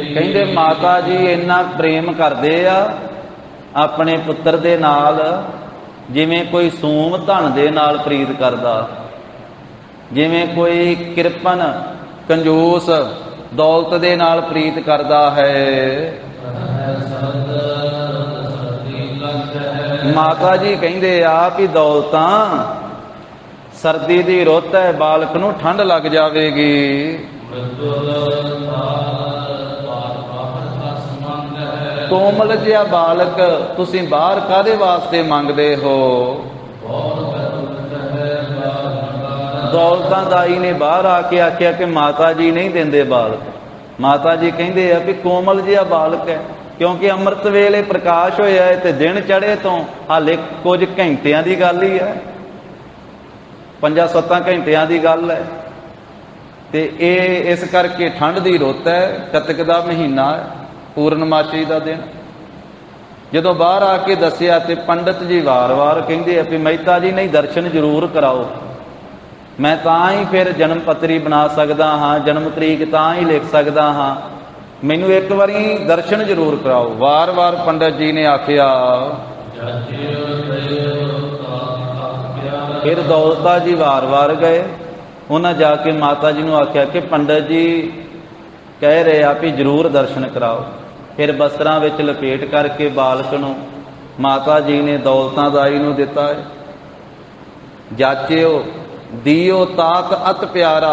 कहंदे माता जी इन्ना प्रेम करदे आ अपने पुत्र दे नाल जिवें कोई सूम धन दे नाल प्रीत करदा, जिवें कोई किरपन कंजूस दौलत दे नाल प्रीत करदा है। माता जी कहंदे आ कि दौलतां सर्दी दी रुत है, बालक नूं ठंड लग जावेगी। कोमल जिहा बालक तुसीं बाहर काहदे वास्ते मंगदे हो? दौलतां दाई ने बाहर आके आख्या कि माता जी नहीं देंदे बालक। माता जी कहंदे आ कि कोमल जिहा बालक है, क्योंकि अमृत वेले प्रकाश होया है ते दिन चढ़े तो हाले कुछ घंटियां दी गल ही है, 5-7 घंटियां दी गल है। ते इस करके ठंड दी रुत है, कतक दा महीना है, पूर्णमाशी दा दिन। जदों बाहर आके दसिया ते पंडित जी वार-वार कहंदे आ कि मेहता जी नहीं दर्शन जरूर कराओ, मैं तां ही फिर जन्म पत्री बना सकदा हाँ, जन्म तरीक तां ही लिख सकदा हाँ, मैनू एक बारी दर्शन जरूर कराओ। वार-वार पंडित जी ने आखिया। फिर दौलता जी वार-वार गए, उन्हें जाके माता जी ने आख्या कि पंडित जी कह रहे आ भी जरूर दर्शन कराओ। फिर वस्त्रां विच लपेट करके बालक नूं माता जी ने दौलतां दाई नूं दिता है। जाचियो दियो ताक अत प्यारा,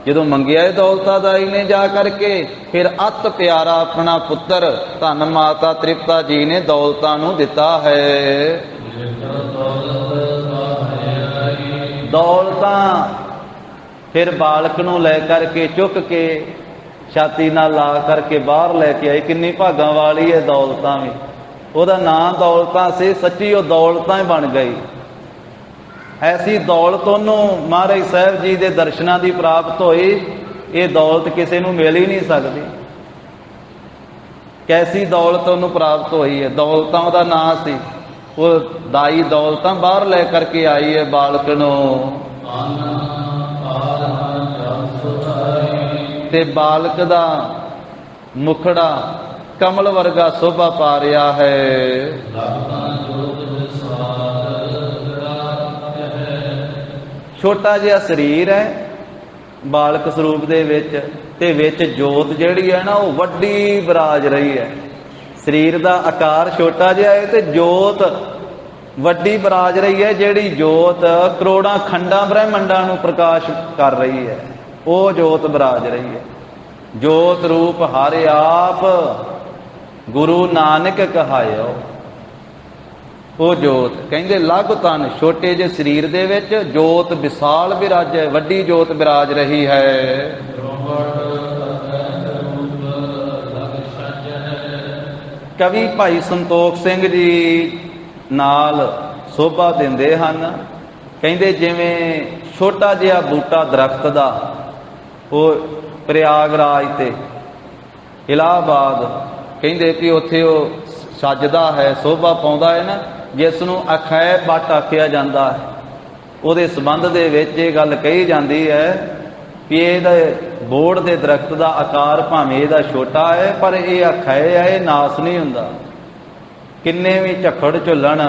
जदों मंगिया है दौलता दाई ने जा करके, फिर अत प्यारा अपना पुत्र धन माता तृप्ता जी ने दौलतां नूं दिता है। दौलतां फिर बालक नूं लै करके चुक के छाती नाल ला करके बाहर लैके आई। किन्नी भागां वाली है दौलतां भी, ਉਹਦਾ ਨਾਂ ਦੌਲਤਾਂ ਸੀ, ਸੱਚੀ ਉਹ ਦੌਲਤਾਂ ਹੀ ਬਣ ਗਈ। ਐਸੀ ਦੌਲਤ ਉਹਨੂੰ ਮਹਾਰਾਜ ਸਾਹਿਬ ਜੀ ਦੇ ਦਰਸ਼ਨਾਂ ਦੀ ਪ੍ਰਾਪਤ ਹੋਈ। ਇਹ ਦੌਲਤ ਕਿਸੇ ਨੂੰ ਮਿਲ ਹੀ ਨਹੀਂ ਸਕਦੀ। ਕੈਸੀ ਦੌਲਤ ਉਹਨੂੰ ਪ੍ਰਾਪਤ ਹੋਈ ਹੈ। ਦੌਲਤਾਂ ਉਹਦਾ ਨਾਂ ਸੀ। ਉਹ ਦਾਈ ਦੌਲਤਾਂ ਬਾਹਰ ਲੈ ਕਰਕੇ ਆਈ ਹੈ ਬਾਲਕ ਨੂੰ, ਤੇ ਬਾਲਕ ਦਾ ਮੁਖੜਾ कमल वर्गा शोभा पा रहा है। छोटा जिहा शरीर है बालक स्वरूप दे विच, ते विच जोत जिहड़ी है ना वो वड्डी विराज रही है। शरीर का आकार छोटा जिहा है ते जोत वड्डी विराज रही है, जिहड़ी जोत करोड़ां खंडां ब्रह्मंडां नूं प्रकाश कर रही है। वो जोत विराज रही है। जोत रूप हर आप गुरु नानक कहायो। वो जोत कहते लग तन छोटे जे शरीर दे विच जोत विशाल विराज है, वड्डी जोत विराज रही है। कवि भाई संतोख सिंह जी नाल शोभा दिंदे हन। कहते जिवें छोटा जिहा बूटा दरख्त दा वो प्रयागराज ते इलाहाबाद कहते कि उत्थे वो सजदा है, शोभा पाउंदा है ना, जिसनूं अखै बट आखिया जाता है। उहदे संबंध दे विच ये गल कही जाती है कि इहदे बोड़ दे दरख्त का आकार भावें इहदा छोटा है पर यह अखै है, यह नास नहीं हुंदा। किन्ने भी झक्खड़ झुल्लण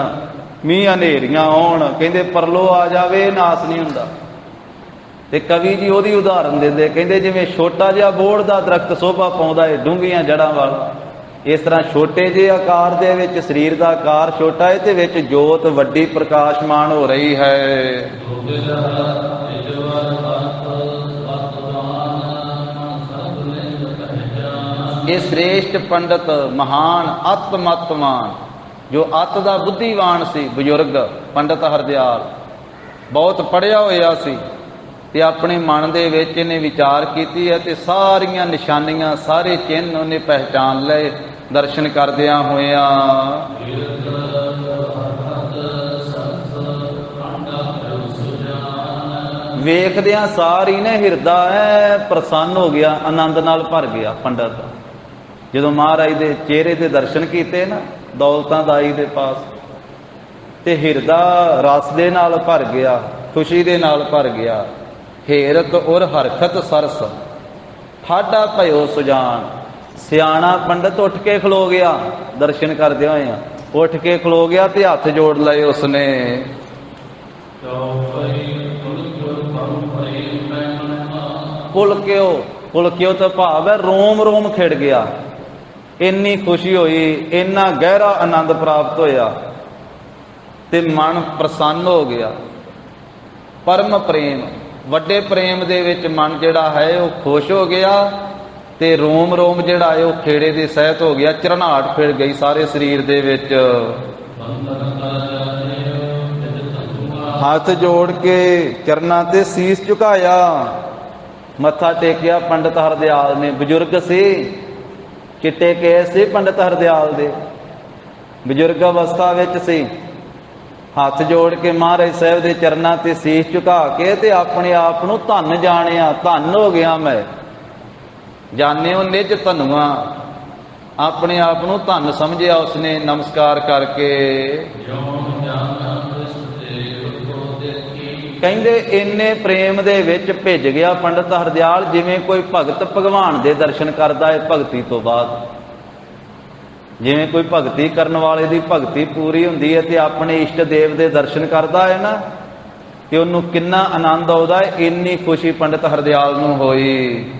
मींह हनेरियां आउण कहंदे परलो आ जावे, नास नहीं हुंदा। ते कवि जी उहदी उदाहरण दिंदे, कहंदे जिवें छोटा जिहा बोड़ दा दरख्त शोभा पाउंदा है डूंघीआं जड़ां वाला, इस तरह छोटे जे आकार दे विच शरीर का आकार छोटा है ते विच जोत वड्डी प्रकाशमान हो रही है। ये श्रेष्ठ पंडित महान आत्मतवान जो अत दा बुद्धिवान सी बजुर्ग पंडित हरदयाल, बहुत पढ़िया होया सी ते अपने मन दे विच इहने विचार कीती है ते सारियां निशानियां सारे चिन्ह उन्हें पहचान लए दर्शन करदियां होया। वेखदियां सारी ने हिरदा है प्रसन्न हो गया, आनंद नाल भर गया पंडित। जदों महाराज दे चेहरे दे दर्शन कीते ना दौलतां दाई दे पास, ते हिरदा रस दे नाल भर गया, खुशी दे नाल भर गया। हेरत और हरखत सरस ठाडा भयो सुजान। सियाणा पंडित उठ के खलो गया दर्शन करदे होए, उठ के खलो गया ते हथ जोड़ लए उसने। पुलकियो तो भाव है रोम रोम खिड़ गया। इन्नी खुशी हुई, इन्ना गहरा आनंद प्राप्त होया ते मन प्रसन्न हो गया। परम प्रेम वड्डे प्रेम दे विच मन जिहड़ा है वो खुश हो गया ते रोम रोम जिहड़ा है वो खेड़े दे सहित हो गया। झरनाहट फिर गई सारे शरीर दे विच। हाथ जोड़ के चरनां ते सीस झुकाया, मत्था टेकिया पंडित हरदयाल ने। बजुर्ग से चिट्टे केस से पंडित हरदयाल दे, बजुर्ग अवस्था विच सी। हाथ जोड़ के महाराज साहब के चरनां ते सीस झुका के ते अपने आप नूं धन जानिया, धन हो गया मैं। जाने वो निज धनुआ, अपने आप नूं धन समझिया उसने नमस्कार करके। कहंदे इन्ने प्रेम दे विच भिज गया पंडित हरदयाल जिवें कोई भगत भगवान दे दर्शन करदा है भगती तो बाद। जिवें कोई भगती करन वाले दी भगती पूरी हुंदी है ते अपने इष्ट देव दे दर्शन करदा है ना, ਤੇ ਉਹਨੂੰ ਕਿੰਨਾ ਆਨੰਦ ਆਉਂਦਾ ਹੈ। ਇੰਨੀ ਖੁਸ਼ੀ ਪੰਡਿਤ ਹਰਦਿਆਲ ਨੂੰ ਹੋਈ।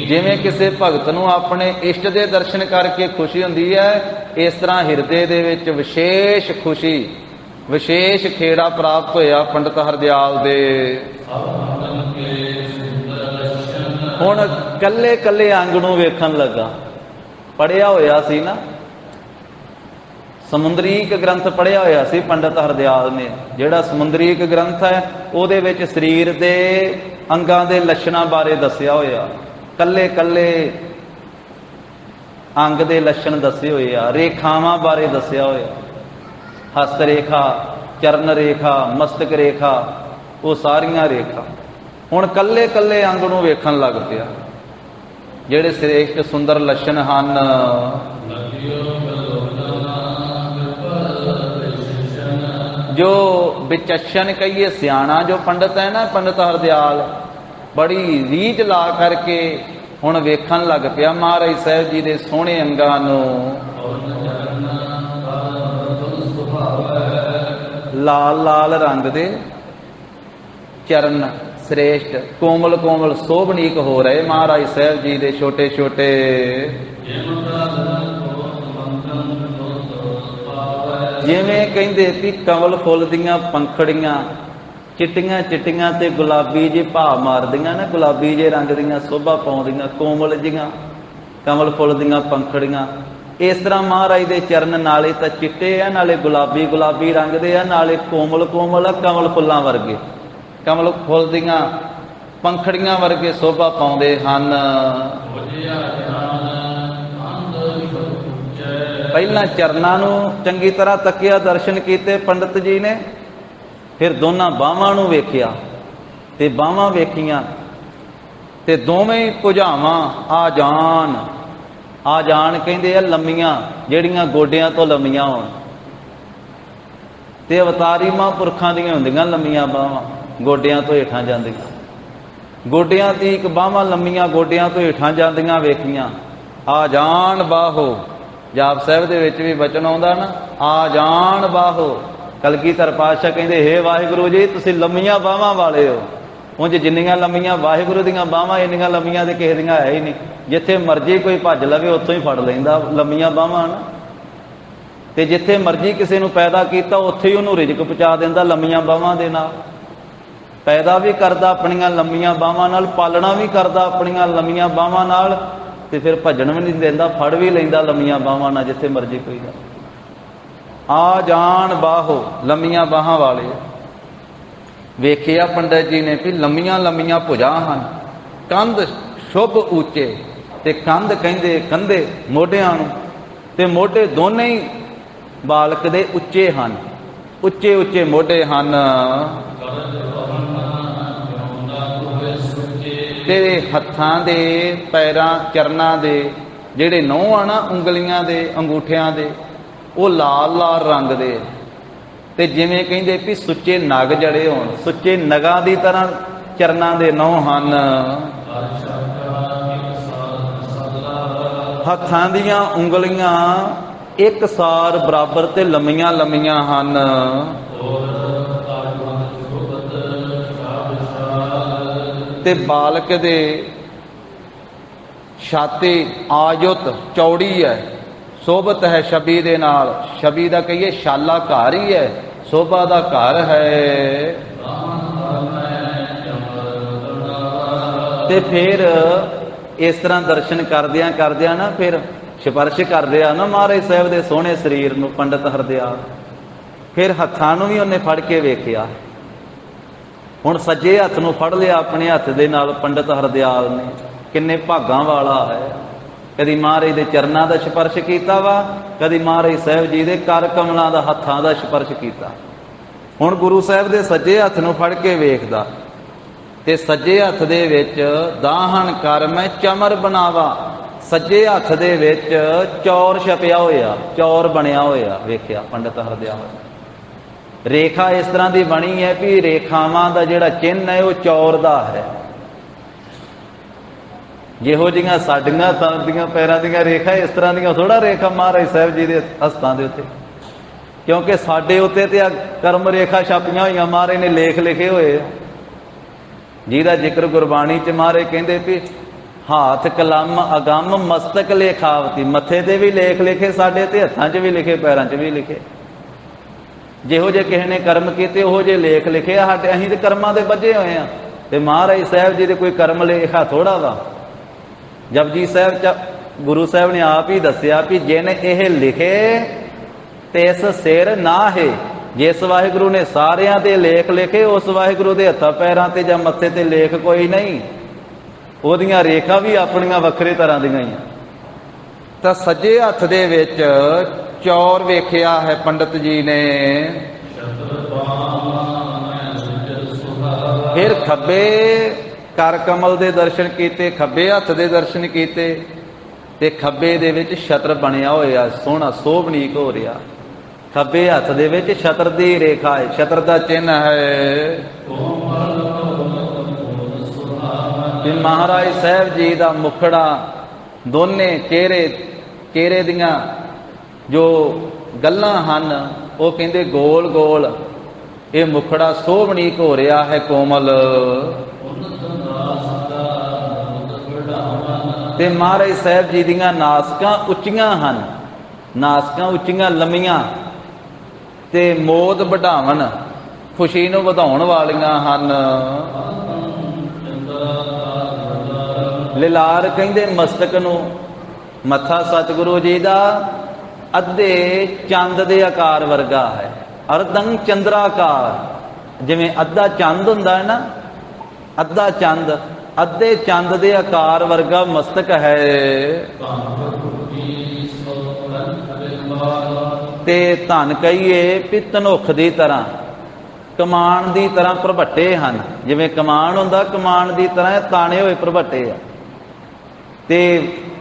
ਜਿਵੇਂ ਕਿਸੇ ਭਗਤ ਨੂੰ ਆਪਣੇ ਇਸ਼ਟ ਦੇ ਦਰਸ਼ਨ ਕਰਕੇ ਖੁਸ਼ੀ ਹੁੰਦੀ ਹੈ, ਇਸ ਤਰ੍ਹਾਂ ਹਿਰਦੇ ਦੇ ਵਿੱਚ ਵਿਸ਼ੇਸ਼ ਖੁਸ਼ੀ, ਵਿਸ਼ੇਸ਼ ਖੇੜਾ ਪ੍ਰਾਪਤ ਹੋਇਆ ਪੰਡਿਤ ਹਰਦਿਆਲ ਦੇ। ਹੁਣ ਕੱਲੇ ਕੱਲੇ ਅੰਗ ਨੂੰ ਵੇਖਣ ਲੱਗਾ। ਪੜ੍ਹਿਆ ਹੋਇਆ ਸੀ ਨਾ, ਸਮੁੰਦਰੀਕ ਗ੍ਰੰਥ ਪੜ੍ਹਿਆ ਹੋਇਆ ਸੀ ਪੰਡਿਤ ਹਰਦਿਆਲ ਨੇ। ਜਿਹੜਾ ਸਮੁੰਦਰੀਕ ਗ੍ਰੰਥ ਹੈ ਉਹਦੇ ਵਿੱਚ ਸਰੀਰ ਦੇ ਅੰਗਾਂ ਦੇ ਲੱਛਣਾਂ ਬਾਰੇ ਦੱਸਿਆ ਹੋਇਆ, ਕੱਲੇ ਕੱਲੇ ਅੰਗ ਦੇ ਲੱਛਣ ਦੱਸੇ ਹੋਏ ਆ, ਰੇਖਾਵਾਂ ਬਾਰੇ ਦੱਸਿਆ ਹੋਇਆ, ਹਸਤ ਰੇਖਾ, ਚਰਨ ਰੇਖਾ, ਮਸਤਕ ਰੇਖਾ, ਉਹ ਸਾਰੀਆਂ ਰੇਖਾ। ਹੁਣ ਕੱਲੇ ਕੱਲੇ ਅੰਗ ਨੂੰ ਵੇਖਣ ਲੱਗ ਪਿਆ, ਜਿਹੜੇ ਸ੍ਰੇਸ਼ਟ ਸੁੰਦਰ ਲੱਛਣ ਹਨ। ਜੋ ਵਿਚਛਣ ਕਹੀਏ, ਸਿਆਣਾ ਜੋ ਪੰਡਿਤ ਹੈ ਨਾ ਪੰਡਿਤ ਹਰਦਿਆਲ, ਬੜੀ ਰੀਝ ਲਾ ਕਰਕੇ ਹੁਣ ਵੇਖਣ ਲੱਗ ਪਿਆ ਮਹਾਰਾਜ ਸਾਹਿਬ ਜੀ ਦੇ ਸੋਹਣੇ ਅੰਗਾਂ ਨੂੰ। ਲਾਲ ਲਾਲ ਰੰਗ ਦੇ ਚਰਨ, ਸ੍ਰੇਸ਼ਟ ਕੋਮਲ ਕੋਮਲ ਸੋਭਨੀਕ ਹੋ ਰਹੇ ਮਹਾਰਾਜ ਸਾਹਿਬ ਜੀ ਦੇ ਛੋਟੇ ਛੋਟੇ। ਜਿਵੇਂ ਕਹਿੰਦੇ ਵੀ ਕਮਲ ਫੁੱਲ ਦੀਆਂ ਪੰਖੜੀਆਂ ਚਿੱਟੀਆਂ ਚਿੱਟੀਆਂ ਤੇ ਗੁਲਾਬੀ ਜਿਹੇ ਭਾਅ ਮਾਰਦੀਆਂ ਨਾ, ਗੁਲਾਬੀ ਜਿਹੇ ਰੰਗ ਦੀਆਂ ਸੋਭਾ ਪਾਉਂਦੀਆਂ, ਕੋਮਲ ਜਿਹੀਆਂ ਕਮਲ ਫੁੱਲ ਦੀਆਂ ਪੰਖੜੀਆਂ। ਇਸ ਤਰ੍ਹਾਂ ਮਹਾਰਾਜ ਦੇ ਚਰਨ ਨਾਲੇ ਤਾਂ ਚਿੱਟੇ ਆ, ਨਾਲੇ ਗੁਲਾਬੀ ਗੁਲਾਬੀ ਰੰਗ ਦੇ ਆ, ਨਾਲੇ ਕੋਮਲ ਕੋਮਲ ਆ, ਕਮਲ ਫੁੱਲਾਂ ਵਰਗੇ, ਕਮਲ ਫੁੱਲ ਦੀਆਂ ਪੰਖੜੀਆਂ ਵਰਗੇ ਸੋਭਾ ਪਾਉਂਦੇ ਹਨ। ਪਹਿਲਾਂ ਚਰਨਾਂ ਨੂੰ ਚੰਗੀ ਤਰ੍ਹਾਂ ਤੱਕਿਆ, ਦਰਸ਼ਨ ਕੀਤੇ ਪੰਡਿਤ ਜੀ ਨੇ। ਫਿਰ ਦੋਨਾਂ ਬਾਹਾਂ ਨੂੰ ਵੇਖਿਆ ਤੇ ਬਾਹਾਂ ਵੇਖੀਆਂ ਤੇ ਦੋਵੇਂ ਭੁਜਾਵਾਂ ਆ ਜਾਣ, ਆ ਜਾਣ ਕਹਿੰਦੇ ਆ ਲੰਮੀਆਂ, ਜਿਹੜੀਆਂ ਗੋਡਿਆਂ ਤੋਂ ਲੰਮੀਆਂ ਹੋਣ। ਤੇ ਅਵਤਾਰੀ ਮਹਾਂਪੁਰਖਾਂ ਦੀਆਂ ਹੁੰਦੀਆਂ ਲੰਮੀਆਂ ਬਾਹਾਂ, ਗੋਡਿਆਂ ਤੋਂ ਹੇਠਾਂ ਜਾਂਦੀਆਂ। ਗੋਡਿਆਂ ਦੀ ਇੱਕ ਬਾਹਾਂ ਲੰਮੀਆਂ ਗੋਡਿਆਂ ਤੋਂ ਹੇਠਾਂ ਜਾਂਦੀਆਂ ਵੇਖੀਆਂ। ਆ ਜਾਣ ਬਾਹੋ, ਜਾਪ ਸਾਹਿਬ ਦੇ ਵਿੱਚ ਵੀ ਬਚਨ ਆਉਂਦਾ ਨਾ, ਆ ਜਾਣ ਬਾਹੋ। ਕਲਗੀਧਰ ਪਾਤਸ਼ਾਹ ਕਹਿੰਦੇ, ਹੇ ਵਾਹਿਗੁਰੂ ਜੀ ਤੁਸੀਂ ਲੰਮੀਆਂ ਬਾਹਾਂ ਵਾਲੇ ਹੋ। ਉਂਝ ਜਿੰਨੀਆਂ ਲੰਮੀਆਂ ਵਾਹਿਗੁਰੂ ਦੀਆਂ ਬਾਹਾਂ, ਇੰਨੀਆਂ ਲੰਮੀਆਂ ਤੇ ਕਿਸੇ ਦੀਆਂ ਹੈ ਹੀ ਨਹੀਂ। ਜਿੱਥੇ ਮਰਜ਼ੀ ਕੋਈ ਭੱਜ ਲਵੇ ਉੱਥੋਂ ਹੀ ਫੜ ਲੈਂਦਾ ਲੰਮੀਆਂ ਬਾਹਾਂ ਨਾ। ਤੇ ਜਿੱਥੇ ਮਰਜ਼ੀ ਕਿਸੇ ਨੂੰ ਪੈਦਾ ਕੀਤਾ ਉੱਥੇ ਹੀ ਉਹਨੂੰ ਰਿਜ਼ਕ ਪਹੁੰਚਾ ਦਿੰਦਾ ਲੰਮੀਆਂ ਬਾਹਾਂ ਦੇ ਨਾਲ। ਪੈਦਾ ਵੀ ਕਰਦਾ ਆਪਣੀਆਂ ਲੰਮੀਆਂ ਬਾਹਾਂ ਨਾਲ, ਪਾਲਣਾ ਵੀ ਕਰਦਾ ਆਪਣੀਆਂ ਲੰਮੀਆਂ ਬਾਹਾਂ ਨਾਲ, ਤੇ ਫਿਰ ਭੱਜਣ ਵੀ ਨਹੀਂ ਦਿੰਦਾ, ਫੜ ਵੀ ਲੈਂਦਾ ਲੰਮੀਆਂ ਬਾਹਾਂ ਨਾਲ ਜਿੱਥੇ ਮਰਜ਼ੀ ਕੋਈ ਜਾ। ਆ ਜਾਣ ਬਾਹੋ, ਲੰਮੀਆਂ ਬਾਹਾਂ ਵਾਲੇ। ਵੇਖਿਆ ਪੰਡਿਤ ਜੀ ਨੇ ਵੀ ਲੰਮੀਆਂ ਲੰਮੀਆਂ ਭੁਜਾਂ ਹਨ, ਕੰਧ ਸ਼ੁਭ ਉੱਚੇ, ਤੇ ਕੰਧ ਕਹਿੰਦੇ ਕੰਧੇ ਮੋਢਿਆਂ ਨੂੰ, ਤੇ ਮੋਢੇ ਦੋਨੇ ਹੀ ਬਾਲਕ ਦੇ ਉੱਚੇ ਹਨ, ਉੱਚੇ ਉੱਚੇ ਮੋਢੇ ਹਨ। ਤੇ ਹੱਥਾਂ ਦੇ ਪੈਰਾਂ ਚਰਨਾਂ ਦੇ ਜਿਹੜੇ ਨਹੁੰ ਆ ਨਾ, ਉਂਗਲੀਆਂ ਦੇ ਅੰਗੂਠਿਆਂ ਦੇ, ਉਹ ਲਾਲ ਲਾਲ ਰੰਗ ਦੇ, ਤੇ ਜਿਵੇਂ ਕਹਿੰਦੇ ਵੀ ਸੁੱਚੇ ਨਗ ਜੜੇ ਹੋਣ, ਸੁੱਚੇ ਨਗਾਂ ਦੀ ਤਰ੍ਹਾਂ ਚਰਨਾਂ ਦੇ ਨਹੁੰ ਹਨ। ਹੱਥਾਂ ਦੀਆਂ ਉਂਗਲੀਆਂ ਇੱਕ ਸਾਰ ਬਰਾਬਰ ਤੇ ਲੰਮੀਆਂ ਲੰਮੀਆਂ ਹਨ। ਤੇ ਬਾਲਕ ਦੇ ਛਾਤੀ ਆਯੁਤ ਚੌੜੀ ਹੈ, ਸੋਭਤ ਹੈ ਛਵੀ ਦੇ ਨਾਲ। ਛਵੀ ਦਾ ਕਹੀਏ ਸ਼ਾਲਾ ਘਰ ਹੀ ਹੈ, ਸੋਭਾ ਦਾ ਘਰ ਹੈ। ਤੇ ਫਿਰ ਇਸ ਤਰ੍ਹਾਂ ਦਰਸ਼ਨ ਕਰਦਿਆਂ ਕਰਦਿਆਂ ਨਾ, ਫਿਰ ਸਪਰਸ਼ ਕਰਦੇ ਆ ਨਾ ਮਹਾਰਾਜ ਸਾਹਿਬ ਦੇ ਸੋਹਣੇ ਸਰੀਰ ਨੂੰ ਪੰਡਿਤ ਹਰਦਿਆਲ। ਫਿਰ ਹੱਥਾਂ ਨੂੰ ਵੀ ਉਹਨੇ ਫੜ ਕੇ ਵੇਖਿਆ। ਹੁਣ ਸੱਜੇ ਹੱਥ ਨੂੰ ਫੜ ਲਿਆ ਆਪਣੇ ਹੱਥ ਦੇ ਨਾਲ ਪੰਡਿਤ ਹਰਦਿਆਲ ਨੇ। ਕਿੰਨੇ ਭਾਗਾਂ ਵਾਲਾ ਹੈ, ਕਦੀ ਮਹਾਰਾਜ ਦੇ ਚਰਨਾਂ ਦਾ ਸਪਰਸ਼ ਕੀਤਾ ਵਾ, ਕਦੀ ਮਹਾਰਾਜ ਸਾਹਿਬ ਜੀ ਦੇ ਕਰ ਕਮਲਾਂ ਦਾ ਹੱਥਾਂ ਦਾ ਸਪਰਸ਼ ਕੀਤਾ। ਹੁਣ ਗੁਰੂ ਸਾਹਿਬ ਦੇ ਸੱਜੇ ਹੱਥ ਨੂੰ ਫੜ ਕੇ ਵੇਖਦਾ, ਤੇ ਸੱਜੇ ਹੱਥ ਦੇ ਵਿੱਚ ਦਾਹਣ ਕਰ ਮੈਂ ਚਮਰ ਬਣਾਵਾ। ਸੱਜੇ ਹੱਥ ਦੇ ਵਿੱਚ ਚੌਰ ਛਪਿਆ ਹੋਇਆ, ਚੌਰ ਬਣਿਆ ਹੋਇਆ ਵੇਖਿਆ ਪੰਡਿਤ ਹਰਦਿਆਲ। ਰੇਖਾ ਇਸ ਤਰ੍ਹਾਂ ਦੀ ਬਣੀ ਹੈ ਵੀ ਰੇਖਾਵਾਂ ਦਾ ਜਿਹੜਾ ਚਿੰਨ੍ਹ ਹੈ ਉਹ ਚੌਰ ਦਾ ਹੈ। ਜਿਹੋ ਜਿਹੀਆਂ ਸਾਡੀਆਂ ਦੀਆਂ ਪੈਰਾਂ ਦੀਆਂ ਰੇਖਾ, ਇਸ ਤਰ੍ਹਾਂ ਦੀਆਂ ਥੋੜਾ ਰੇਖਾ ਮਹਾਰਾਜ ਸਾਹਿਬ ਜੀ ਦੇ ਹਸਤਾਂ ਦੇ ਉੱਤੇ। क्योंकि साडे उत्ते ते कर्म रेखा छापियां हुई, महाराज ने लेख लिखे हुए, जिहदा जिक्र गुरबाणी च महाराज कहंदे भी हाथ कलम अगम मस्तक लेखावती, मत्थे ते भी लेख लिखे साडे ते हत्थां च भी लिखे, पैरां च भी लिखे। जिहो जे किसी ने कर्म किए उहो जे लेख लिखे साडे, असीं ते कर्मां दे बझे होए आ, ते महाराज साहब जी दे कोई कर्म लेखा थोड़ा वा। जपजी साहब च गुरु साहब ने आप ही दसिया भी जिन यह लिखे तिस सिर ना है, जिस वाहिगुरु ने सारियां दे लेख लिखे उस वाहिगुरु दे हत्थां पैरां ते जां मत्थे ते लेख कोई नहीं, ओहदियां रेखा भी अपनियां वखरे तरह दियां ही। तां सज्जे हत्थ दे विच चौर वेखिया है पंडित जी ने, फिर खब्बे कर कमल दे दर्शन कीते, खब्बे हत्थ दे दर्शन कीते, ते खब्बे दे विच छत्र बनिया होया सोहना सोभनीक हो रहा। खब्बे हत्थ दे विच छत्र दी रेखा है, छत्र दा चिन्ह है। कि महाराज साहब जी दा मुखड़ा दोने चेहरे दियां जो गल्लां हन वो कहंदे गोल गोल, ये मुखड़ा सोभनीक हो रहा है कोमल। ते महाराज साहब जी दियां नासकां उच्चियां हन, नासकां उच्चियां लंमियां ते मोद बढ़ावन खुशी नूं वधाउण वालियां हन। लिलार कहंदे मस्तक नूं, मत्था सतगुरु जी दा अद्धे चंद दे आकार वर्गा है, अर्धंग चंद्राकार। जिवें अद्धा चंद हुंदा है ना, अद्धा चंद, अद्धे चंद दे आकार वर्गा मस्तक है। ते धन कहिए भी धनुख दी तरह, कमान दी तरह प्रभट्टे हन। जिवें कमान हुंदा, कमान दी तरह ताने होए प्रभट्टे आ। ते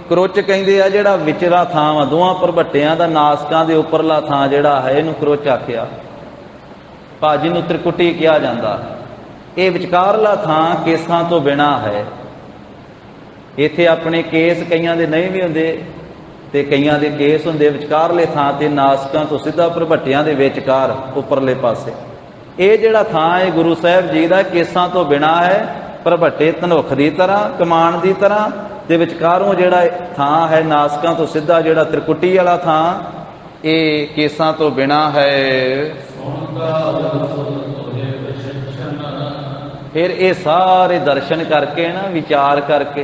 क्रोच कहिंदे आ जिहड़ा विचला थां वा दोवां प्रभट्टियां दा, नासकां दे उपरला थां जिहड़ा है इहनूं क्रोच आखिया, भाजी नूं त्रिकुटी किहा जांदा। ये विचकारला थां केसां तो बिना है। इत्थे अपने केस कईयां दे नहीं भी हुंदे ते कईयां दे केस हुंदे विचकारले थां ते नासकां तो सीधा प्रभट्टियां दे विचकार उपरले पासे। ये जिहड़ा थां है गुरु साहब जी दा केसां तो बिना है, प्रभट्टे धनुख दी तरह, कमान दी तरह, ते विचकारों जिहड़ा थां है नासकां तो सीधा जिहड़ा त्रिकुटी वाला थां, ये केसां तो बिना है। फिर ये सारे दर्शन करके ना, विचार करके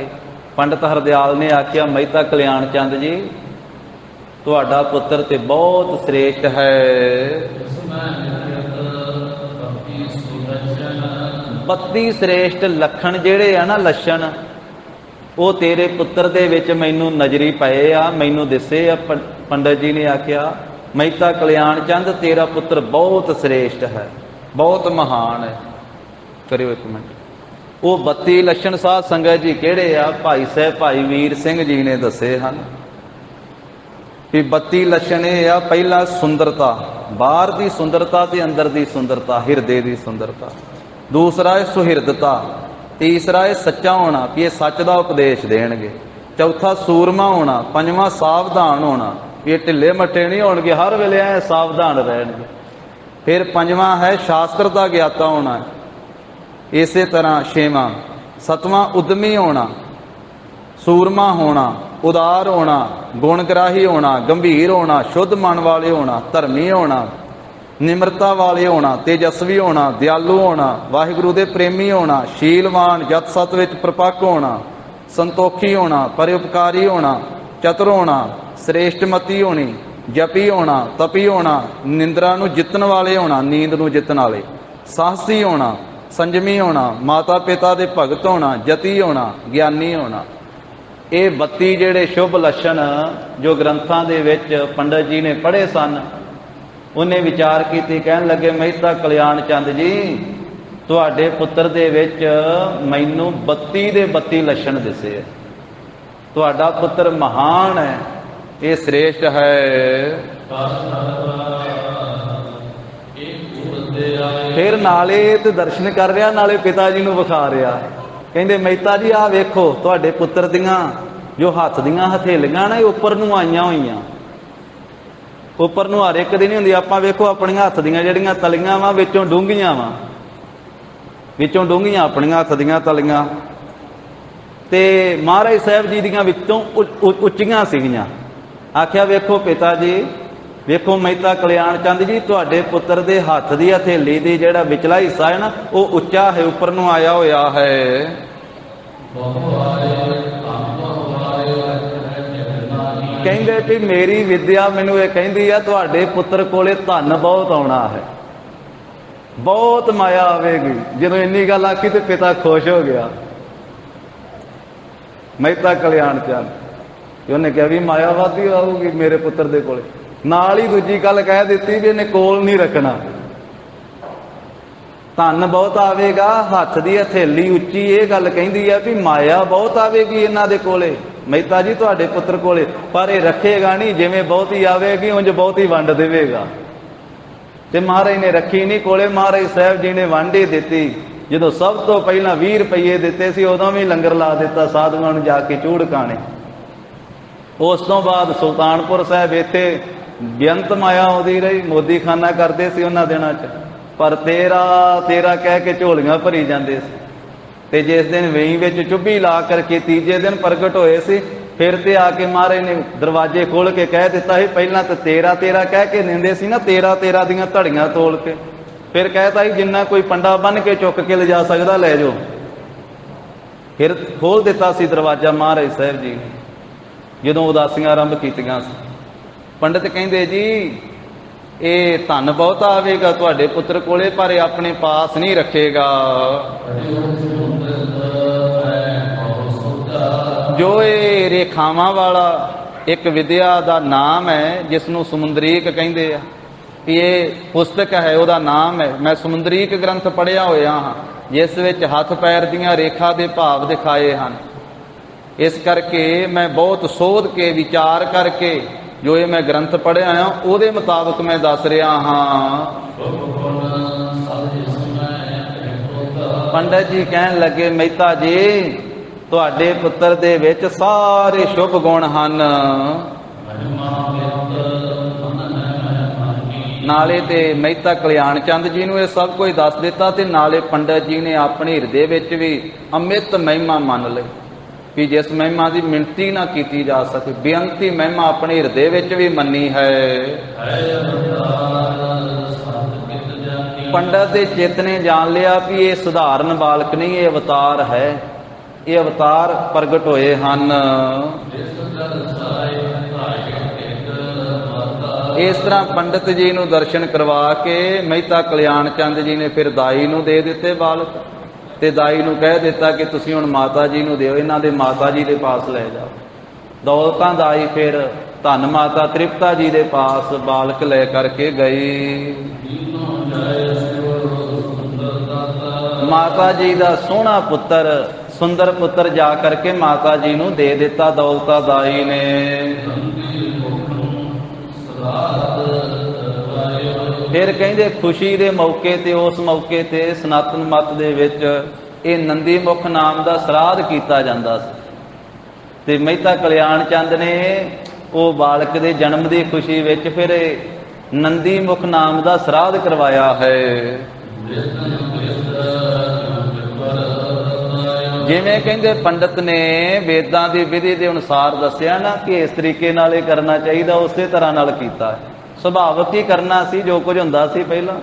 पंडित हरदयाल ने आख्या मेहता कल्याण चंद जी तुहाडा पुत्र ते बहुत श्रेष्ठ है। 32 श्रेष्ठ लखण जिहड़े आ ना, लक्षण वो तेरे पुत्र दे विच मैनू नजरी पए आ, मैनू दिसे आ। पंडित जी ने आख्या मेहता कल्याण चंद तेरा पुत्र बहुत श्रेष्ठ है, बहुत महान है। करियो एक मिनट। वो 32 लक्षण साध संगत जी किहड़े आ? भाई साहब भाई वीर सिंह जी ने दसे हन कि 32 लक्षण ये आ। पहला सुंदरता, बाहर दी सुंदरता ते अंदर दी सुंदरता, हिरदे दी सुंदरता। दूसरा है सुहिरदता। तीसरा है सच्चा होना, कि ये सच का उपदेश देणगे। चौथा सूरमा होना। पंजवां सावधान होना, ये ढिले मट्टे नहीं होणगे, हर वेले ऐ सावधान रहणगे। फिर पंजवां है शास्त्र का ज्ञाता होना। इसे तरह छेवां सतवां उद्यमी होना, सूरमा होना, उदार होना, गुणग्राही होना, गंभीर होना, शुद्ध मन वाले होना, धर्मी होना, निम्रता वाले होना, तेजस्वी होना, दयालु होना, वाहिगुरु दे प्रेमी होना, शीलवान जत सत विच प्रपक्क होना, संतोखी होना, परोपकारी होना, चतुर होना, श्रेष्ठमती होनी, जपी होना, तपी होना, निंद्रा नूं जितन वाले होना, नींद नूं जितन वाले, साहसी होना, संजमी होना, माता पिता दे भगत होना, जती होना, ज्ञानी होना। ये 32 जिहड़े शुभ लक्षण जो ग्रंथां दे विच पंडित जी ने पढ़े सन, उन्हें विचार कीते, कहन लगे मेहता कल्याण चंद जी तुहाडे पुत्र दे विच मैनू 32 दे 32 लक्षण दिसे। तुहाडा पुत्र महान है, ये श्रेष्ठ है। फिर नाले ते दर्शन कर रहा, नाले पिता जी नूं विखा रहा। कहंदे मेहता जी आ वेखो तुहाडे पुत्र दियां जो हत्थ दियां हथेलियां ने उपर नूं आईयां होईयां, ਉੱਪਰ ਨੂੰ ਹਰ ਇੱਕ ਦੀ ਨਹੀਂ ਹੁੰਦੀ। ਆਪਾਂ ਵੇਖੋ ਆਪਣੀਆਂ ਹੱਥ ਦੀਆਂ ਜਿਹੜੀਆਂ ਤਲੀਆਂ ਵਾ ਵਿੱਚੋਂ ਡੂੰਘੀਆਂ ਵਾ, ਵਿੱਚੋਂ ਡੂੰਘੀਆਂ ਆਪਣੀਆਂ ਹੱਥ ਦੀਆਂ ਤਲੀਆਂ, ਤੇ ਮਹਾਰਾਜ ਸਾਹਿਬ ਜੀ ਦੀਆਂ ਵਿੱਚੋਂ ਉੱਚੀਆਂ ਸੀਗੀਆਂ। ਆਖਿਆ ਵੇਖੋ ਪਿਤਾ ਜੀ, ਵੇਖੋ ਮਹਿਤਾ ਕਲਿਆਣ ਚੰਦ ਜੀ, ਤੁਹਾਡੇ ਪੁੱਤਰ ਦੇ ਹੱਥ ਦੀ ਹਥੇਲੀ ਦੀ ਜਿਹੜਾ ਵਿਚਲਾ ਹਿੱਸਾ ਹੈ ਨਾ, ਉਹ ਉੱਚਾ ਹੈ, ਉੱਪਰ ਨੂੰ ਆਇਆ ਹੋਇਆ ਹੈ। ਕਹਿੰਦੇ ਵੀ ਮੇਰੀ ਵਿਦਿਆ ਮੈਨੂੰ ਇਹ ਕਹਿੰਦੀ ਆ ਤੁਹਾਡੇ ਪੁੱਤਰ ਕੋਲੇ ਧਨ ਬਹੁਤ ਆਉਣਾ ਹੈ, ਬਹੁਤ ਮਾਇਆ ਆਵੇਗੀ। ਜਦੋਂ ਇੰਨੀ ਗੱਲ ਆਖੀ ਤੇ ਪਿਤਾ ਖੁਸ਼ ਹੋ ਗਿਆ, ਮਹਿਤਾ ਕਲਿਆਣ ਚੰਦ। ਉਹਨੇ ਕਿਹਾ ਵੀ ਮਾਇਆ ਵਾਧੀ ਆਊਗੀ ਮੇਰੇ ਪੁੱਤਰ ਦੇ ਕੋਲੇ। ਨਾਲ ਹੀ ਦੂਜੀ ਗੱਲ ਕਹਿ ਦਿੱਤੀ ਵੀ ਇਹਨੇ ਕੋਲ ਨਹੀਂ ਰੱਖਣਾ, ਧਨ ਬਹੁਤ ਆਵੇਗਾ, ਹੱਥ ਦੀ ਹਥੇਲੀ ਉੱਚੀ। ਇਹ ਗੱਲ ਕਹਿੰਦੀ ਆ ਵੀ ਮਾਇਆ ਬਹੁਤ ਆਵੇਗੀ ਇਹਨਾਂ ਦੇ ਕੋਲੇ, ਮਹਿਤਾ ਜੀ ਤੁਹਾਡੇ ਪੁੱਤਰ ਕੋਲੇ, ਪਰ ਇਹ ਰੱਖੇਗਾ ਨਹੀਂ। ਜਿਵੇਂ ਬਹੁਤੀ ਆਵੇਗੀ ਉਂਝ ਬਹੁਤੀ ਵੰਡ ਦੇਵੇਗਾ। ਤੇ ਮਹਾਰਾਜ ਨੇ ਰੱਖੀ ਨਹੀਂ ਕੋਲੇ। ਮਹਾਰਾਜ ਸਾਹਿਬ ਜੀ ਨੇ ਵੰਡ ਹੀ ਦਿੱਤੀ। ਜਦੋਂ ਸਭ ਤੋਂ ਪਹਿਲਾਂ 20 ਰੁਪਏ ਦਿੱਤੇ ਸੀ, ਉਦੋਂ ਵੀ ਲੰਗਰ ਲਾ ਦਿੱਤਾ ਸਾਧੂਆਂ ਨੂੰ ਜਾ ਕੇ ਚੂੜ ਕਾਣੇ। ਉਸ ਤੋਂ ਬਾਅਦ ਸੁਲਤਾਨਪੁਰ ਸਾਹਿਬ ਇੱਥੇ ਬੇਅੰਤ ਮਾਇਆ ਆਉਂਦੀ ਰਹੀ, ਮੋਦੀ ਖਾਨਾ ਕਰਦੇ ਸੀ ਉਹਨਾਂ ਦਿਨਾਂ 'ਚ। ਪਰ ਤੇਰਾ ਤੇਰਾ ਕਹਿ ਕੇ ਝੋਲੀਆਂ ਭਰੀ ਜਾਂਦੇ ਸੀ। ਤੇ ਜਿਸ ਦਿਨ ਵੇਈ ਵਿੱਚ ਚੁੱਭੀ ਲਾ ਕਰਕੇ ਤੀਜੇ ਦਿਨ ਪ੍ਰਗਟ ਹੋਏ ਸੀ, ਫਿਰ ਤੇ ਆ ਕੇ ਮਹਾਰਾਜ ਨੇ ਦਰਵਾਜ਼ੇ ਖੋਲ ਕੇ ਕਹਿ ਦਿੱਤਾ ਸੀ, ਪਹਿਲਾਂ ਤਾਂ ਤੇਰਾ ਤੇਰਾ ਕਹਿ ਕੇ ਦਿੰਦੇ ਸੀ ਨਾ, ਤੇਰਾ ਤੇਰਾ ਦੀਆਂ ਧੜੀਆਂ ਤੋਲ ਕੇ। ਫਿਰ ਕਹਿਤਾ ਸੀ ਜਿੰਨਾ ਕੋਈ ਪੰਡਾ ਬੰਨ ਕੇ ਚੁੱਕ ਕੇ ਲਿਜਾ ਸਕਦਾ ਲੈ ਜਾਓ। ਫਿਰ ਖੋਲ ਦਿੱਤਾ ਸੀ ਦਰਵਾਜ਼ਾ ਮਹਾਰਾਜ ਸਾਹਿਬ ਜੀ ਨੇ, ਜਦੋਂ ਉਦਾਸੀਆਂ ਆਰੰਭ ਕੀਤੀਆਂ ਸੀ। ਪੰਡਤ ਕਹਿੰਦੇ ਜੀ ਇਹ ਧਨ ਬਹੁਤਾ ਆਵੇਗਾ ਤੁਹਾਡੇ ਪੁੱਤਰ ਕੋਲੇ, ਪਰ ਇਹ ਆਪਣੇ ਪਾਸ ਨਹੀਂ ਰੱਖੇਗਾ। ਜੋ ਇਹ ਰੇਖਾਵਾਂ ਵਾਲਾ ਇੱਕ ਵਿਦਿਆ ਦਾ ਨਾਮ ਹੈ, ਜਿਸ ਨੂੰ ਸਮੁੰਦਰੀਕ ਕਹਿੰਦੇ ਆ, ਵੀ ਇਹ ਪੁਸਤਕ ਹੈ, ਉਹਦਾ ਨਾਮ ਹੈ। ਮੈਂ ਸਮੁੰਦਰੀਕ ਗ੍ਰੰਥ ਪੜ੍ਹਿਆ ਹੋਇਆ ਹਾਂ, ਜਿਸ ਵਿੱਚ ਹੱਥ ਪੈਰ ਦੀਆਂ ਰੇਖਾ ਦੇ ਭਾਵ ਦਿਖਾਏ ਹਨ। ਇਸ ਕਰਕੇ ਮੈਂ ਬਹੁਤ ਸੋਧ ਕੇ ਵਿਚਾਰ ਕਰਕੇ ਜੋ ਇਹ ਮੈਂ ਗ੍ਰੰਥ ਪੜ੍ਹਿਆ ਆ, ਉਹਦੇ ਮੁਤਾਬਕ ਮੈਂ ਦੱਸ ਰਿਹਾ ਹਾਂ। ਪੰਡਤ ਜੀ ਕਹਿਣ ਲੱਗੇ, ਮਹਿਤਾ ਜੀ ਤੁਹਾਡੇ ਪੁੱਤਰ ਦੇ ਵਿੱਚ ਸਾਰੇ ਸ਼ੁਭ ਗੁਣ ਹਨ। ਨਾਲੇ ਤੇ ਮਹਿਤਾ ਕਲਿਆਣ ਚੰਦ ਜੀ ਨੂੰ ਇਹ ਸਭ ਕੁਝ ਦੱਸ ਦਿੱਤਾ, ਤੇ ਨਾਲੇ ਪੰਡਤ ਜੀ ਨੇ ਆਪਣੇ ਹਿਰਦੇ ਵਿੱਚ ਵੀ ਅਮਿਤ ਮਹਿਮਾ ਮੰਨ ਲਈ, ਵੀ ਜਿਸ ਮਹਿਮਾ ਦੀ ਮਿਣਤੀ ਨਾ ਕੀਤੀ ਜਾ ਸਕੇ। ਬੇਅੰਤੀ ਮਹਿਮਾ ਆਪਣੇ ਹਿਰਦੇ ਵਿੱਚ ਵੀ ਮੰਨੀ ਹੈ। ਪੰਡਤ ਦੇ ਚਿੱਤ ਨੇ ਜਾਣ ਲਿਆ ਵੀ ਇਹ ਸਧਾਰਨ ਬਾਲਕ ਨਹੀਂ, ਇਹ ਅਵਤਾਰ ਹੈ, ਇਹ ਅਵਤਾਰ ਪ੍ਰਗਟ ਹੋਏ ਹਨ। ਇਸ ਤਰ੍ਹਾਂ ਪੰਡਤ ਜੀ ਨੂੰ ਦਰਸ਼ਨ ਕਰਵਾ ਕੇ ਮਹਿਤਾ ਕਲਿਆਣ ਚੰਦ ਜੀ ਨੇ ਫਿਰ ਦਾਈ ਨੂੰ ਦੇ ਦਿੱਤੇ ਬਾਲਕ, ਤੇ ਦਾਈ ਨੂੰ ਕਹਿ ਦਿੱਤਾ ਕਿ ਤੁਸੀਂ ਹੁਣ ਮਾਤਾ ਜੀ ਨੂੰ ਦਿਓ, ਇਹਨਾਂ ਦੇ ਮਾਤਾ ਜੀ ਦੇ ਪਾਸ ਲੈ ਜਾਓ। ਦੌਲਤਾਂ ਦਾਈ ਫਿਰ ਧੰਨ ਮਾਤਾ ਤ੍ਰਿਪਤਾ ਜੀ ਦੇ ਪਾਸ ਬਾਲਕ ਲੈ ਕਰਕੇ ਗਈ। ਮਾਤਾ ਜੀ ਦਾ ਸੋਹਣਾ ਪੁੱਤਰ, ਸੁੰਦਰ ਪੁੱਤਰ ਜਾ ਕਰਕੇ ਮਾਤਾ ਜੀ ਨੂੰ ਦੇ ਦਿੱਤਾ ਦੌਲਤਾ ਦਾਈ ਨੇ। ਫਿਰ ਕਹਿੰਦੇ ਖੁਸ਼ੀ ਦੇ ਮੌਕੇ ਤੇ, ਉਸ ਮੌਕੇ ਤੇ ਸਨਾਤਨ ਮਤ ਦੇ ਵਿੱਚ ਇਹ ਨੰਦੀ ਮੁਖ ਨਾਮ ਦਾ ਸਰਾਧ ਕੀਤਾ ਜਾਂਦਾ ਸੀ। ਤੇ ਮਹਿਤਾ ਕਲਿਆਣ ਚੰਦ ਨੇ ਉਹ ਬਾਲਕ ਦੇ ਜਨਮ ਦੀ ਖੁਸ਼ੀ ਵਿੱਚ ਫਿਰ ਨੰਦੀ ਮੁਖ ਨਾਮ ਦਾ ਸਰਾਧ ਕਰਵਾਇਆ ਹੈ। ਜਿਵੇਂ ਕਹਿੰਦੇ ਪੰਡਤ ਨੇ ਵੇਦਾਂ ਦੀ ਵਿਧੀ ਦੇ ਅਨੁਸਾਰ ਦੱਸਿਆ ਨਾ ਕਿ ਇਸ ਤਰੀਕੇ ਨਾਲ ਇਹ ਕਰਨਾ ਚਾਹੀਦਾ, ਉਸੇ ਤਰ੍ਹਾਂ ਨਾਲ ਕੀਤਾ। ਸੁਭਾਵਕ ਹੀ ਕਰਨਾ ਸੀ, ਜੋ ਕੁਝ ਹੁੰਦਾ ਸੀ ਪਹਿਲਾਂ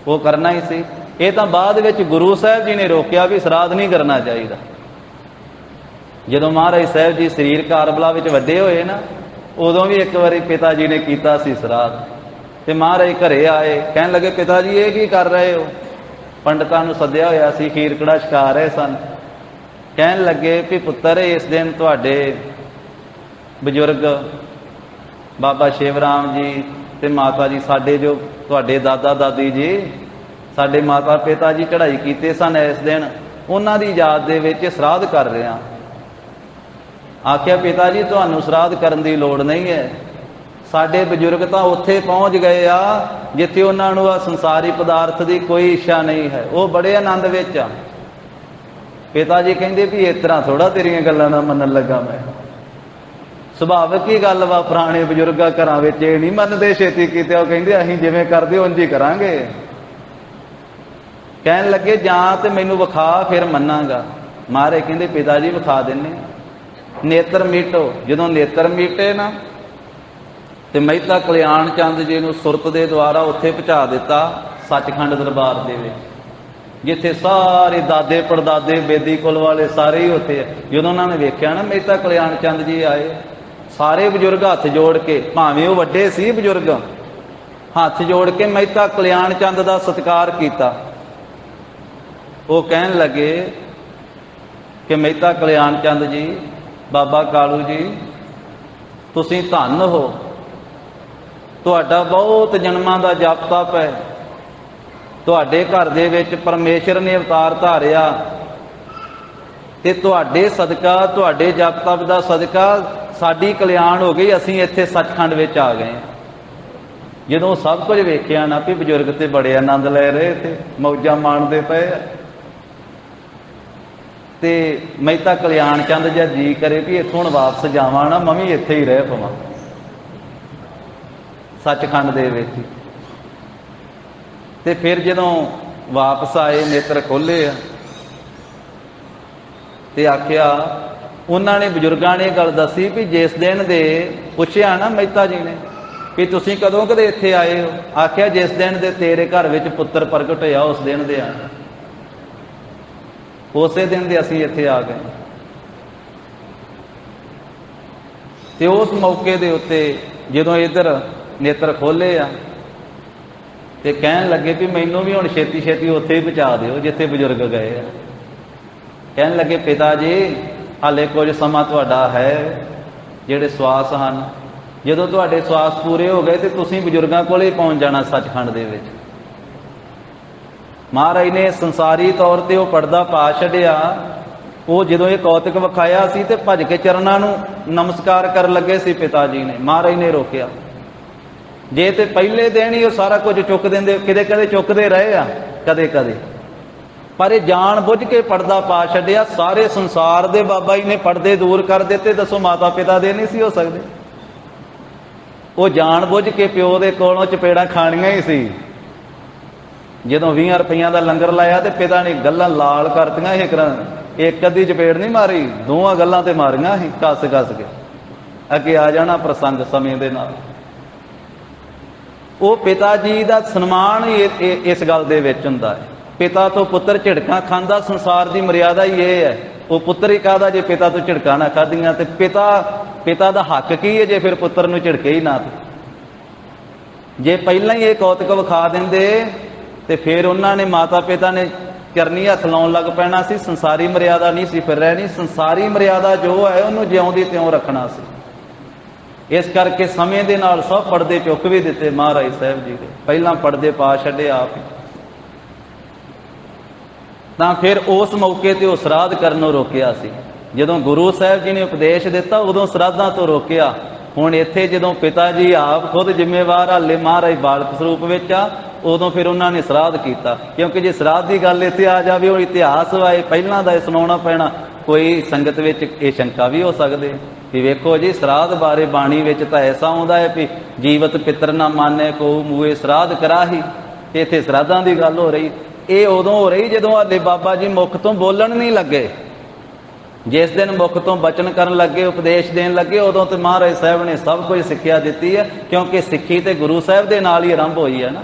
ਉਹ ਕਰਨਾ ਹੀ ਸੀ। ਇਹ ਤਾਂ ਬਾਅਦ ਵਿੱਚ ਗੁਰੂ ਸਾਹਿਬ ਜੀ ਨੇ ਰੋਕਿਆ ਵੀ ਸਰਾਧ ਨਹੀਂ ਕਰਨਾ ਚਾਹੀਦਾ। ਜਦੋਂ ਮਹਾਰਾਜ ਸਾਹਿਬ ਜੀ ਸਰੀਰ ਕਾਰਬਲਾ ਵਿੱਚ ਵੱਡੇ ਹੋਏ ਨਾ, ਉਦੋਂ ਵੀ ਇੱਕ ਵਾਰੀ ਪਿਤਾ ਜੀ ਨੇ ਕੀਤਾ ਸੀ ਸਰਾਧ। ਤੇ ਮਹਾਰਾਜ ਘਰੇ ਆਏ, ਕਹਿਣ ਲੱਗੇ ਪਿਤਾ ਜੀ ਇਹ ਕੀ ਕਰ ਰਹੇ ਹੋ? ਪੰਡਤਾਂ ਨੂੰ ਸੱਦਿਆ ਹੋਇਆ ਸੀ, ਖੀਰ ਕੜਾ ਛਕਾ ਰਹੇ ਸਨ। ਕਹਿਣ ਲੱਗੇ ਵੀ ਪੁੱਤਰ ਇਸ ਦਿਨ ਤੁਹਾਡੇ ਬਜ਼ੁਰਗ ਬਾਬਾ ਸ਼ਿਵ ਰਾਮ ਜੀ ਤੇ ਮਾਤਾ ਜੀ, ਸਾਡੇ ਜੋ ਤੁਹਾਡੇ ਦਾਦਾ ਦਾਦੀ ਜੀ, ਸਾਡੇ ਮਾਤਾ ਪਿਤਾ ਜੀ ਚੜ੍ਹਾਈ ਕੀਤੇ ਸਨ, ਇਸ ਦਿਨ ਉਹਨਾਂ ਦੀ ਯਾਦ ਦੇ ਵਿੱਚ ਸਰਾਧ ਕਰ ਰਹੇ ਹਾਂ। ਆਖਿਆ ਪਿਤਾ ਜੀ ਤੁਹਾਨੂੰ ਸਰਾਧ ਕਰਨ ਦੀ ਲੋੜ ਨਹੀਂ ਹੈ, ਸਾਡੇ ਬਜ਼ੁਰਗ ਤਾਂ ਉੱਥੇ ਪਹੁੰਚ ਗਏ ਆ ਜਿੱਥੇ ਉਹਨਾਂ ਨੂੰ ਆ ਸੰਸਾਰੀ ਪਦਾਰਥ ਦੀ ਕੋਈ ਇੱਛਾ ਨਹੀਂ ਹੈ, ਉਹ ਬੜੇ ਆਨੰਦ ਵਿੱਚ ਆ। ਪਿਤਾ ਜੀ ਕਹਿੰਦੇ ਵੀ ਇਸ ਤਰ੍ਹਾਂ ਥੋੜਾ ਤੇਰੀਆਂ ਗੱਲਾਂ ਨਾਲ ਮੰਨਣ ਲੱਗਾ ਮੈਂ। ਸੁਭਾਵਿਕ ਹੀ ਗੱਲ ਵਾ, ਪੁਰਾਣੇ ਬਜ਼ੁਰਗਾਂ ਘਰਾਂ ਵਿੱਚ ਇਹ ਨਹੀਂ ਮੰਨਦੇ ਛੇਤੀ ਕੀਤੇ। ਉਹ ਕਹਿੰਦੇ ਅਸੀਂ ਜਿਵੇਂ ਕਰਦੇ ਉਂਝ ਹੀ ਕਰਾਂਗੇ। ਕਹਿਣ ਲੱਗੇ ਜਾਂ ਤੇ ਮੈਨੂੰ ਵਿਖਾ ਫਿਰ ਮੰਨਾਂਗਾ। ਮਹਾਰਾਜ ਕਹਿੰਦੇ ਪਿਤਾ ਜੀ ਵਿਖਾ ਦਿੰਨੇ। ਨੇਤਰ ਮੀਟੋ। ਜਦੋਂ ਨੇਤਰ ਮੀਟੇ ਨਾ ਤੇ ਮਹਿਤਾ ਕਲਿਆਣ ਚੰਦ ਜੀ ਨੂੰ ਸੁਰਤ ਦੇ ਦੁਆਰਾ ਉੱਥੇ ਪਹੁੰਚਾ ਦਿੱਤਾ, ਸੱਚਖੰਡ ਦਰਬਾਰ ਦੇ ਵਿੱਚ, ਜਿੱਥੇ ਸਾਰੇ ਦਾਦੇ ਪੜਦਾਦੇ ਬੇਦੀ ਕੁਲ ਵਾਲੇ ਸਾਰੇ ਹੀ ਉੱਥੇ ਆ। ਜਦੋਂ ਉਹਨਾਂ ਨੇ ਵੇਖਿਆ ਨਾ ਮਹਿਤਾ ਕਲਿਆਣ ਚੰਦ ਜੀ ਆਏ, ਸਾਰੇ ਬਜ਼ੁਰਗ ਹੱਥ ਜੋੜ ਕੇ, ਭਾਵੇਂ ਉਹ ਵੱਡੇ ਸੀ ਬਜ਼ੁਰਗ, ਹੱਥ ਜੋੜ ਕੇ ਮਹਿਤਾ ਕਲਿਆਣ ਚੰਦ ਦਾ ਸਤਿਕਾਰ ਕੀਤਾ। ਉਹ ਕਹਿਣ ਲੱਗੇ ਕਿ ਮਹਿਤਾ ਕਲਿਆਣ ਚੰਦ ਜੀ, ਬਾਬਾ ਕਾਲੂ ਜੀ, ਤੁਸੀਂ ਧੰਨ ਹੋ, ਤੁਹਾਡਾ ਬਹੁਤ ਜਨਮਾਂ ਦਾ ਜਪ ਤਪ ਹੈ, ਤੁਹਾਡੇ ਘਰ ਦੇ ਵਿੱਚ ਪਰਮੇਸ਼ਰ ਨੇ ਅਵਤਾਰ ਧਾਰਿਆ ਤੇ ਤੁਹਾਡੇ ਸਦਕਾ, ਤੁਹਾਡੇ ਜਪ ਤਪ ਦਾ ਸਦਕਾ ਸਾਡੀ ਕਲਿਆਣ ਹੋ ਗਈ, ਅਸੀਂ ਇੱਥੇ ਸੱਚਖੰਡ ਵਿੱਚ ਆ ਗਏ। ਜਦੋਂ ਸਭ ਕੁਝ ਵੇਖਿਆ ਨਾ ਵੀ ਬਜ਼ੁਰਗ ਤੇ ਬੜੇ ਆਨੰਦ ਲੈ ਰਹੇ ਤੇ ਮੌਜਾਂ ਮਾਣਦੇ ਪਏ ਆ, ਤੇ ਮਹਿਤਾ ਕਲਿਆਣ ਚੰਦ ਜਦ ਜੀ ਕਰੇ ਵੀ ਇੱਥੋਂ ਹੁਣ ਵਾਪਸ ਜਾਵਾਂ ਨਾ, ਮੈਂ ਵੀ ਇੱਥੇ ਹੀ ਰਹਿ ਪਵਾਂ ਸੱਚਖੰਡ ਦੇ ਵਿੱਚ। ਤੇ ਫਿਰ ਜਦੋਂ ਵਾਪਸ ਆਏ, ਨੇਤਰ ਖੋਲ੍ਹੇ ਆ ਤੇ ਆਖਿਆ, ਉਹਨਾਂ ਨੇ ਬਜ਼ੁਰਗਾਂ ਨੇ ਗੱਲ ਦੱਸੀ ਵੀ ਜਿਸ ਦਿਨ ਦੇ ਪੁੱਛਿਆ ਨਾ ਮਹਿਤਾ ਜੀ ਨੇ ਵੀ ਤੁਸੀਂ ਕਦੋਂ ਕਦੇ ਇੱਥੇ ਆਏ ਹੋ, ਆਖਿਆ ਜਿਸ ਦਿਨ ਦੇ ਤੇਰੇ ਘਰ ਵਿੱਚ ਪੁੱਤਰ ਪ੍ਰਗਟ ਹੋਇਆ ਉਸ ਦਿਨ ਦੇ ਆਏ, ਉਸੇ ਦਿਨ ਦੇ ਅਸੀਂ ਇੱਥੇ ਆ ਗਏ। ਤੇ ਉਸ ਮੌਕੇ ਦੇ ਉੱਤੇ ਜਦੋਂ ਇੱਧਰ ਨੇਤਰ ਖੋਲ੍ਹੇ ਆ ਤੇ ਕਹਿਣ ਲੱਗੇ ਵੀ ਮੈਨੂੰ ਵੀ ਹੁਣ ਛੇਤੀ ਛੇਤੀ ਉੱਥੇ ਹੀ ਪਹੁੰਚਾ ਦਿਓ ਜਿੱਥੇ ਬਜ਼ੁਰਗ ਗਏ ਆ। ਕਹਿਣ ਲੱਗੇ ਪਿਤਾ ਜੀ ਹਾਲੇ ਕੁਝ ਸਮਾਂ ਤੁਹਾਡਾ ਹੈ, ਜਿਹੜੇ ਸਵਾਸ ਹਨ, ਜਦੋਂ ਤੁਹਾਡੇ ਸਵਾਸ ਪੂਰੇ ਹੋ ਗਏ ਤੇ ਤੁਸੀਂ ਬਜ਼ੁਰਗਾਂ ਕੋਲੇ ਪਹੁੰਚ ਜਾਣਾ ਸੱਚਖੰਡ ਦੇ ਵਿੱਚ। ਮਹਾਰਾਜ ਨੇ ਸੰਸਾਰੀ ਤੌਰ ਤੇ ਉਹ ਪਰਦਾ ਪਾ ਛੱਡਿਆ। ਉਹ ਜਦੋਂ ਇਹ ਕੌਤਕ ਵਿਖਾਇਆ ਸੀ ਤੇ ਭੱਜ ਕੇ ਚਰਨਾਂ ਨੂੰ ਨਮਸਕਾਰ ਕਰਨ ਲੱਗੇ ਸੀ ਪਿਤਾ ਜੀ ਨੇ, ਮਹਾਰਾਜ ਨੇ ਰੋਕਿਆ। ਜੇ ਤੇ ਪਹਿਲੇ ਦਿਨ ਹੀ ਉਹ ਸਾਰਾ ਕੁਝ ਚੁੱਕ ਦਿੰਦੇ, ਕਿਤੇ ਕਦੇ ਚੁੱਕਦੇ ਰਹੇ ਆ ਕਦੇ ਕਦੇ, ਪਰ ਇਹ ਜਾਣ ਬੁੱਝ ਕੇ ਪਰਦਾ ਪਾ ਛੱਡਿਆ। ਸਾਰੇ ਸੰਸਾਰ ਦੇ ਬਾਬਾ ਜੀ ਨੇ ਪਰਦੇ ਦੂਰ ਕਰ ਦਿੱਤੇ, ਦੱਸੋ ਮਾਤਾ ਪਿਤਾ ਦੇ ਨਹੀਂ ਸੀ ਹੋ ਸਕਦੇ? ਉਹ ਜਾਣ ਬੁੱਝ ਕੇ ਪਿਓ ਦੇ ਕੋਲੋਂ ਚਪੇੜਾਂ ਖਾਣੀਆਂ ਹੀ ਸੀ। ਜਦੋਂ 20 ਰੁਪਈਆਂ ਦਾ ਲੰਗਰ ਲਾਇਆ ਤੇ ਪਿਤਾ ਨੇ ਗੱਲਾਂ ਲਾਲ ਕਰਤੀਆਂ। ਇੱਕ ਅੱਧੀ ਚਪੇੜ ਨਹੀਂ ਮਾਰੀ, ਦੋਵਾਂ ਗੱਲਾਂ ਤੇ ਮਾਰੀਆਂ ਸੀ ਕੱਸ ਕੱਸ ਕੇ। ਅੱਗੇ ਆ ਜਾਣਾ ਪ੍ਰਸੰਗ ਸਮੇਂ ਦੇ ਨਾਲ। ਉਹ ਪਿਤਾ ਜੀ ਦਾ ਸਨਮਾਨ ਹੀ ਇਸ ਗੱਲ ਦੇ ਵਿੱਚ ਹੁੰਦਾ ਹੈ। ਪਿਤਾ ਤੋਂ ਪੁੱਤਰ ਝਿੜਕਾਂ ਖਾਂਦਾ, ਸੰਸਾਰ ਦੀ ਮਰਿਆਦਾ ਹੀ ਇਹ ਹੈ। ਉਹ ਪੁੱਤਰ ਹੀ ਕਾਹਦਾ ਜੇ ਪਿਤਾ ਤੋਂ ਝਿੜਕਾਂ ਨਾ ਖਾਧੀਆਂ, ਤੇ ਪਿਤਾ ਦਾ ਹੱਕ ਕੀ ਹੈ ਜੇ ਫਿਰ ਪੁੱਤਰ ਨੂੰ ਝਿੜਕੇ ਹੀ ਨਾ। ਜੇ ਪਹਿਲਾਂ ਹੀ ਇਹ ਕੌਤਕ ਵਿਖਾ ਦਿੰਦੇ ਤੇ ਫਿਰ ਉਹਨਾਂ ਨੇ, ਮਾਤਾ ਪਿਤਾ ਨੇ ਚਰਨੀ ਹੱਥ ਲਾਉਣ ਲੱਗ ਪੈਣਾ ਸੀ। ਸੰਸਾਰੀ ਮਰਿਆਦਾ ਨਹੀਂ ਸੀ ਫਿਰ ਰਹਿਣੀ। ਸੰਸਾਰੀ ਮਰਿਆਦਾ ਜੋ ਹੈ ਉਹਨੂੰ ਜਿਉਂਦੀ ਤਿਉਂ ਰੱਖਣਾ ਸੀ। ਇਸ ਕਰਕੇ ਸਮੇਂ ਦੇ ਨਾਲ ਸਭ ਪਰਦੇ ਚੁੱਕ ਵੀ ਦਿੱਤੇ ਮਹਾਰਾਜ ਸਾਹਿਬ ਜੀ ਦੇ, ਪਹਿਲਾਂ ਪਰਦੇ ਪਾ ਛੱਡੇ ਆਪ। ਤਾਂ ਫਿਰ ਉਸ ਮੌਕੇ ਤੇ ਉਹ ਸਰਾਧ ਕਰਨੋਂ ਰੋਕਿਆ ਸੀ। ਜਦੋਂ ਗੁਰੂ ਸਾਹਿਬ ਜੀ ਨੇ ਉਪਦੇਸ਼ ਦਿੱਤਾ ਉਦੋਂ ਸਰਾਧਾਂ ਤੋਂ ਰੋਕਿਆ। ਹੁਣ ਇੱਥੇ ਜਦੋਂ ਪਿਤਾ ਜੀ ਆਪ ਖੁਦ ਜ਼ਿੰਮੇਵਾਰ, ਹਾਲੇ ਮਹਾਰਾਜ ਬਾਲਕ ਸਰੂਪ ਵਿੱਚ ਆ, ਉਦੋਂ ਫਿਰ ਉਹਨਾਂ ਨੇ ਸਰਾਧ ਕੀਤਾ। ਕਿਉਂਕਿ ਜੇ ਸਰਾਧ ਦੀ ਗੱਲ ਇੱਥੇ ਆ ਜਾਵੇ, ਉਹ ਇਤਿਹਾਸ ਵਾਏ ਪਹਿਲਾਂ ਦਾ ਸੁਣਾਉਣਾ ਪੈਣਾ। ਕੋਈ ਸੰਗਤ ਵਿੱਚ ਇਹ ਸ਼ੰਕਾ ਵੀ ਹੋ ਸਕਦੇ ਵੀ ਵੇਖੋ ਜੀ, ਸਰਾਧ ਬਾਰੇ ਬਾਣੀ ਵਿੱਚ ਤਾਂ ਐਸਾ ਆਉਂਦਾ ਹੈ ਵੀ ਜੀਵਤ ਪਿਤਰ ਨਾ ਮਾਨੇ ਕੋ ਮੂਏ ਸਰਾਧ ਕਰਾਹੀ। ਇੱਥੇ ਸਰਾਧਾਂ ਦੀ ਗੱਲ ਹੋ ਰਹੀ। ਇਹ ਉਦੋਂ ਹੋ ਰਹੀ ਜਦੋਂ ਹਾਲੇ ਬਾਬਾ ਜੀ ਮੁਖ ਤੋਂ ਬੋਲਣ ਨਹੀਂ ਲੱਗੇ। ਜਿਸ ਦਿਨ ਮੁਖ ਤੋਂ ਬਚਨ ਕਰਨ ਲੱਗੇ, ਉਪਦੇਸ਼ ਦੇਣ ਲੱਗੇ, ਉਦੋਂ ਤੇ ਮਹਾਰਾਜ ਸਾਹਿਬ ਨੇ ਸਭ ਕੁਝ ਸਿੱਖਿਆ ਦਿੱਤੀ ਹੈ। ਕਿਉਂਕਿ ਸਿੱਖੀ ਤੇ ਗੁਰੂ ਸਾਹਿਬ ਦੇ ਨਾਲ ਹੀ ਆਰੰਭ ਹੋਈ ਹੈ ਨਾ।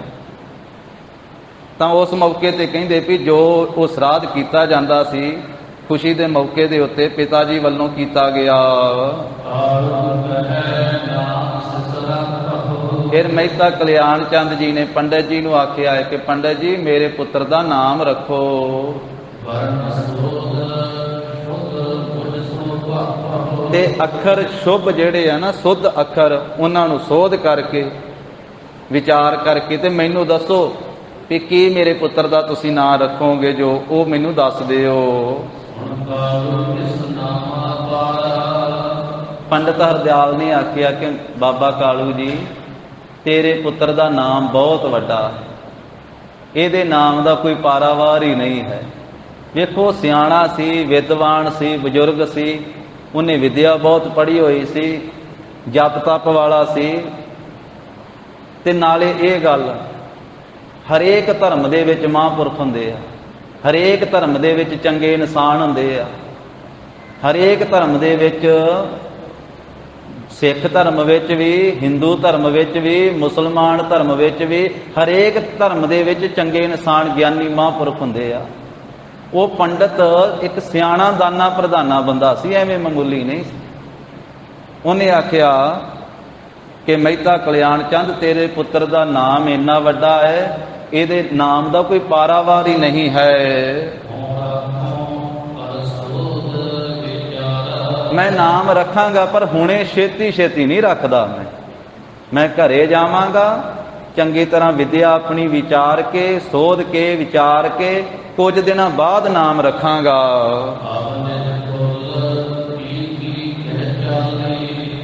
ਤਾਂ ਉਸ ਮੌਕੇ ਤੇ ਕਹਿੰਦੇ ਵੀ ਜੋ ਉਹ ਸਰਾਧ ਕੀਤਾ ਜਾਂਦਾ ਸੀ ਖੁਸ਼ੀ ਦੇ ਮੌਕੇ ਦੇ ਉੱਤੇ ਪਿਤਾ ਜੀ ਵੱਲੋਂ ਕੀਤਾ ਗਿਆ। ਫਿਰ ਮਹਿਤਾ ਕਲਿਆਣ ਚੰਦ ਜੀ ਨੇ ਪੰਡਤ ਜੀ ਨੂੰ ਆਖਿਆ ਹੈ ਕਿ ਪੰਡਤ ਜੀ ਮੇਰੇ ਪੁੱਤਰ ਦਾ ਨਾਮ ਰੱਖੋ। ਤੇ ਅੱਖਰ ਸ਼ੁਭ ਜਿਹੜੇ ਆ ਨਾ, ਸੁੱਧ ਅੱਖਰ, ਉਹਨਾਂ ਨੂੰ ਸੋਧ ਕਰਕੇ ਵਿਚਾਰ ਕਰਕੇ ਤੇ ਮੈਨੂੰ ਦੱਸੋ ਵੀ ਕੀ ਮੇਰੇ ਪੁੱਤਰ ਦਾ ਤੁਸੀਂ ਨਾਂ ਰੱਖੋਗੇ, ਜੋ ਉਹ ਮੈਨੂੰ ਦੱਸ ਦਿਓ। ਪੰਡਤ ਹਰਦਿਆਲ ਨੇ ਆਖਿਆ ਕਿ ਬਾਬਾ ਕਾਲੂ ਜੀ, ਤੇਰੇ ਪੁੱਤਰ ਦਾ ਨਾਮ ਬਹੁਤ ਵੱਡਾ, ਇਹਦੇ ਨਾਮ ਦਾ ਕੋਈ ਪਾਰਾਵਾਰ ਹੀ ਨਹੀਂ ਹੈ। ਵੇਖੋ ਸਿਆਣਾ ਸੀ, ਵਿਦਵਾਨ ਸੀ, ਬਜ਼ੁਰਗ ਸੀ, ਉਹਨੇ ਵਿਦਿਆ ਬਹੁਤ ਪੜ੍ਹੀ ਹੋਈ ਸੀ, जप तप वाला सी। ते नाले ये गल हरेक धर्म दे विच महापुरख हुंदे आ, हरेक धर्म दे विच चंगे इंसान हुंदे आ, हरेक धर्म दे विच सिख धर्म विच भी, हिंदू धर्म विच भी, मुसलमान धर्म विच भी, हरेक धर्म दे विच चंगे इंसान ज्ञानी महापुरख हुंदे आ। वो पंडित एक सियाणा दाना प्रधाना बंदा सी, एवें मामूली नहीं सी। उन्हें आख्या कि मेहता कल्याण चंद तेरे पुत्र का नाम इन्ना वड्डा है, इहदे नाम का कोई पारावार ही नहीं है। मैं नाम रखांगा पर हुणे छेती छेती नहीं रखदा। मैं घरे जावांगा, चंगी तरह विद्या अपनी विचार के, सोध के, विचार के कुछ दिन बाद नाम रखांगा।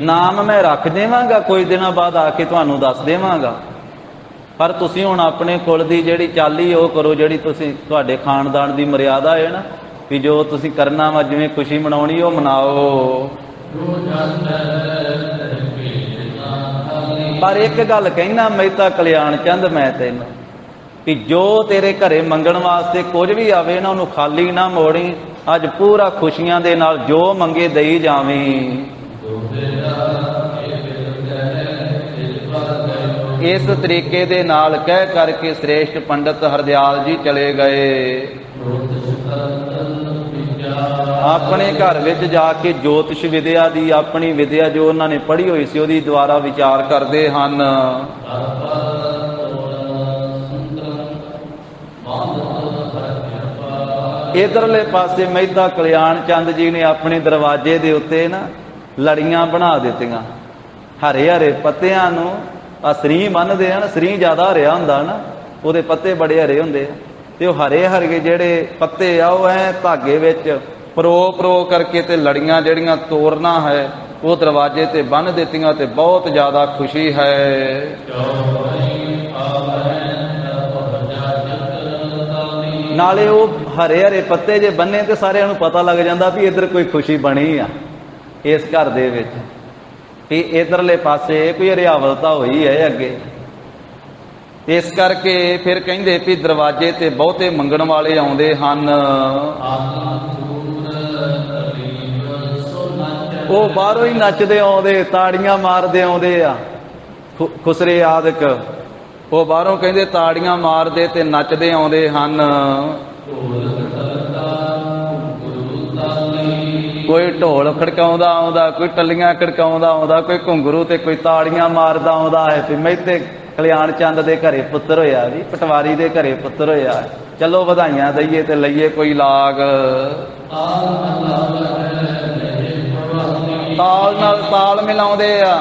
नाम मैं रख देवांगा, कुछ दिन बाद आके तुहानू दस देवांगा, पर तुसी हुण अपने कुल दी जिहड़ी चाली वो करो, जिहड़ी तुसी तुहाडे खानदान दी मर्यादा है ना, भी जो तुसी करना वा, जिवें खुशी मनाउणी वो मनाओ। पर एक गल कहना मेहता कल्याण चंद मैं तैनूं कि जो तेरे घरे मंगण वास्ते कुछ भी आवे ना, उन्होंने खाली ना मोड़ी। अज पूरा खुशियां दे नाल जो मंगे दई जावीं। इस तरीके दे नाल कह करके श्रेष्ठ पंडित हरदयाल जी चले गए। अपने घर विच जाके ज्योतिष विद्या दी अपनी विद्या जो उन्होंने पढ़ी हुई सी उहदी द्वारा विचार करते हन। इधरले पासे मेहता कल्याण चंद जी ने अपने दरवाजे दे उत्ते ना लड़ियां बना दित्तियां, हरे हरे पत्तियां नूं आ सरीं बन्नदे आ ना, सरीं ज्यादा हरिया हुंदा ना, उहदे पत्ते बड़े हरे हुंदे आ, ते ओह हरे हरे जिहड़े पत्ते आ ओह ऐ धागे विच परो परो करके ते लड़ियां जिहड़ियां तोड़ना है वो दरवाजे ते बन दित्तियां ते बहुत ज्यादा खुशी है। नाले वो हरे हरे पत्ते जे बन्ने ते सारिआं नूं पता लग जांदा भी इधर कोई खुशी बनी आ इस घर दे विच, कि इधरले पासे कोई हरियावलता हुई है अगे। इस करके फिर कहिंदे भी दरवाजे ते बहुते मंगण वाले आउंदे हन। वो बाहरों ही नचदे आउंदे, ताड़ियां मारदे आउंदे आ, खुसरे आदक वो बाहरों कहिंदे ताड़ियां मारदे ते नचदे आउंदे हन। कोई ढोल खड़काउंदा आउंदा, कोई टल्लियां खड़काउंदा आउंदा, कोई घुंघरू ते कोई ताड़ियां मारदा आउंदा है कि मेहते कल्याण चंद दे घरे पुत्र होया जी, पटवारी दे घरे पुत्र होया, चलो वधाइयां दईए ते लईए कोई लाग। ताल नाल ताल मिलाउंदे आ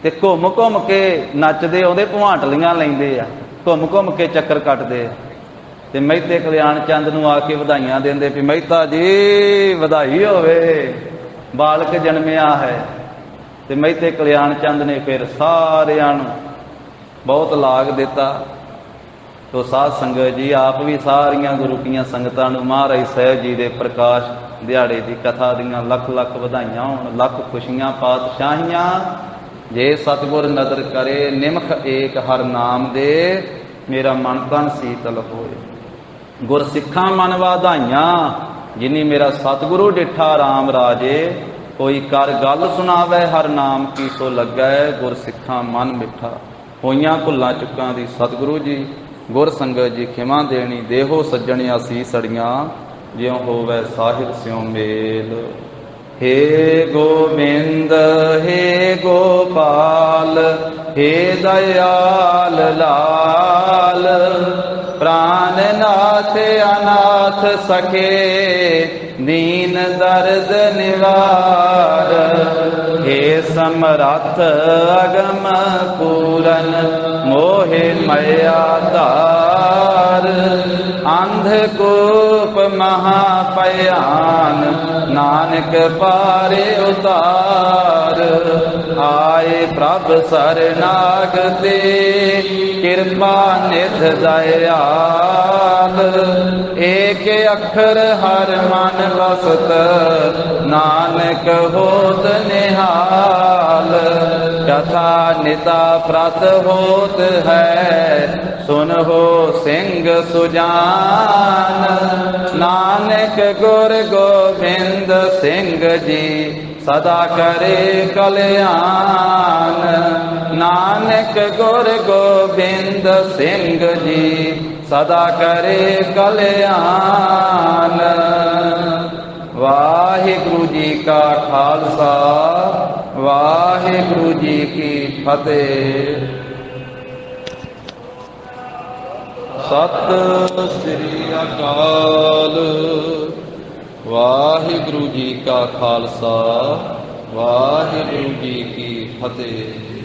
ते घुम घुम के नचदे आउंदे, भवांटलियां लैंदे आ, घुम घुम के चक्कर कटदे। ते मेहते कल्याण चंद नूं आके वधाइयां देंदे भी मेहता जी वधाई होवे, बालक जन्मिया है। ते मेहते कल्याण चंद ने फिर सारिआं नूं बहुत लाग दिता। तो साध संगत जी आप भी सारियां गुरु कीआं संगतां नूं महाराज साहिब जी दे प्रकाश दिहाड़े की कथा दियां लख लख वधाइयां होण, लख खुशियां पातशाहियां। जे सतगुर नदर करे निमख एक हर नाम दे, मेरा मन तन शीतल होए। गुर सिखां मन वाधाइयां, जिनी मेरा सतगुरु डिठा राम राजे। कोई कर गल सुनावे हर नाम की सो लगै, गुर सिखां मन मिठा। होइयां भुल्लां चुक्कां दी सतगुरु जी गुर संगत जी खिमा देनी। देहो सज्जणिया सीस अड़ियां, ज्यों होवै साहिब स्यों मेल। हे गोबिंद हे गोपाल हे दयाल लाल, प्राणनाथ अनाथ सखे दीन दर्द निवार। हे समरथ अगम पूरन मोहे मया तार। अंधकूप महापयान नानक पारे उतार। आए प्रभ सरनागते कृपा निध दयाल। एक अखर हर मन बसत नानक होत निहाल। काल कथा निता प्रत होत है सुन हो सिंह सुजान नानक गुर गोविंद सिंह जी सदा करे कल्याण नानक गुर गोविंद सिंह जी सदा करे कल्याण। वाहिगुरु जी का खालसा वाहिगुरु जी की फतेह। सत श्री अकाल। वाहिगुरु जी का खालसा वाहिगुरु जी की फतेह।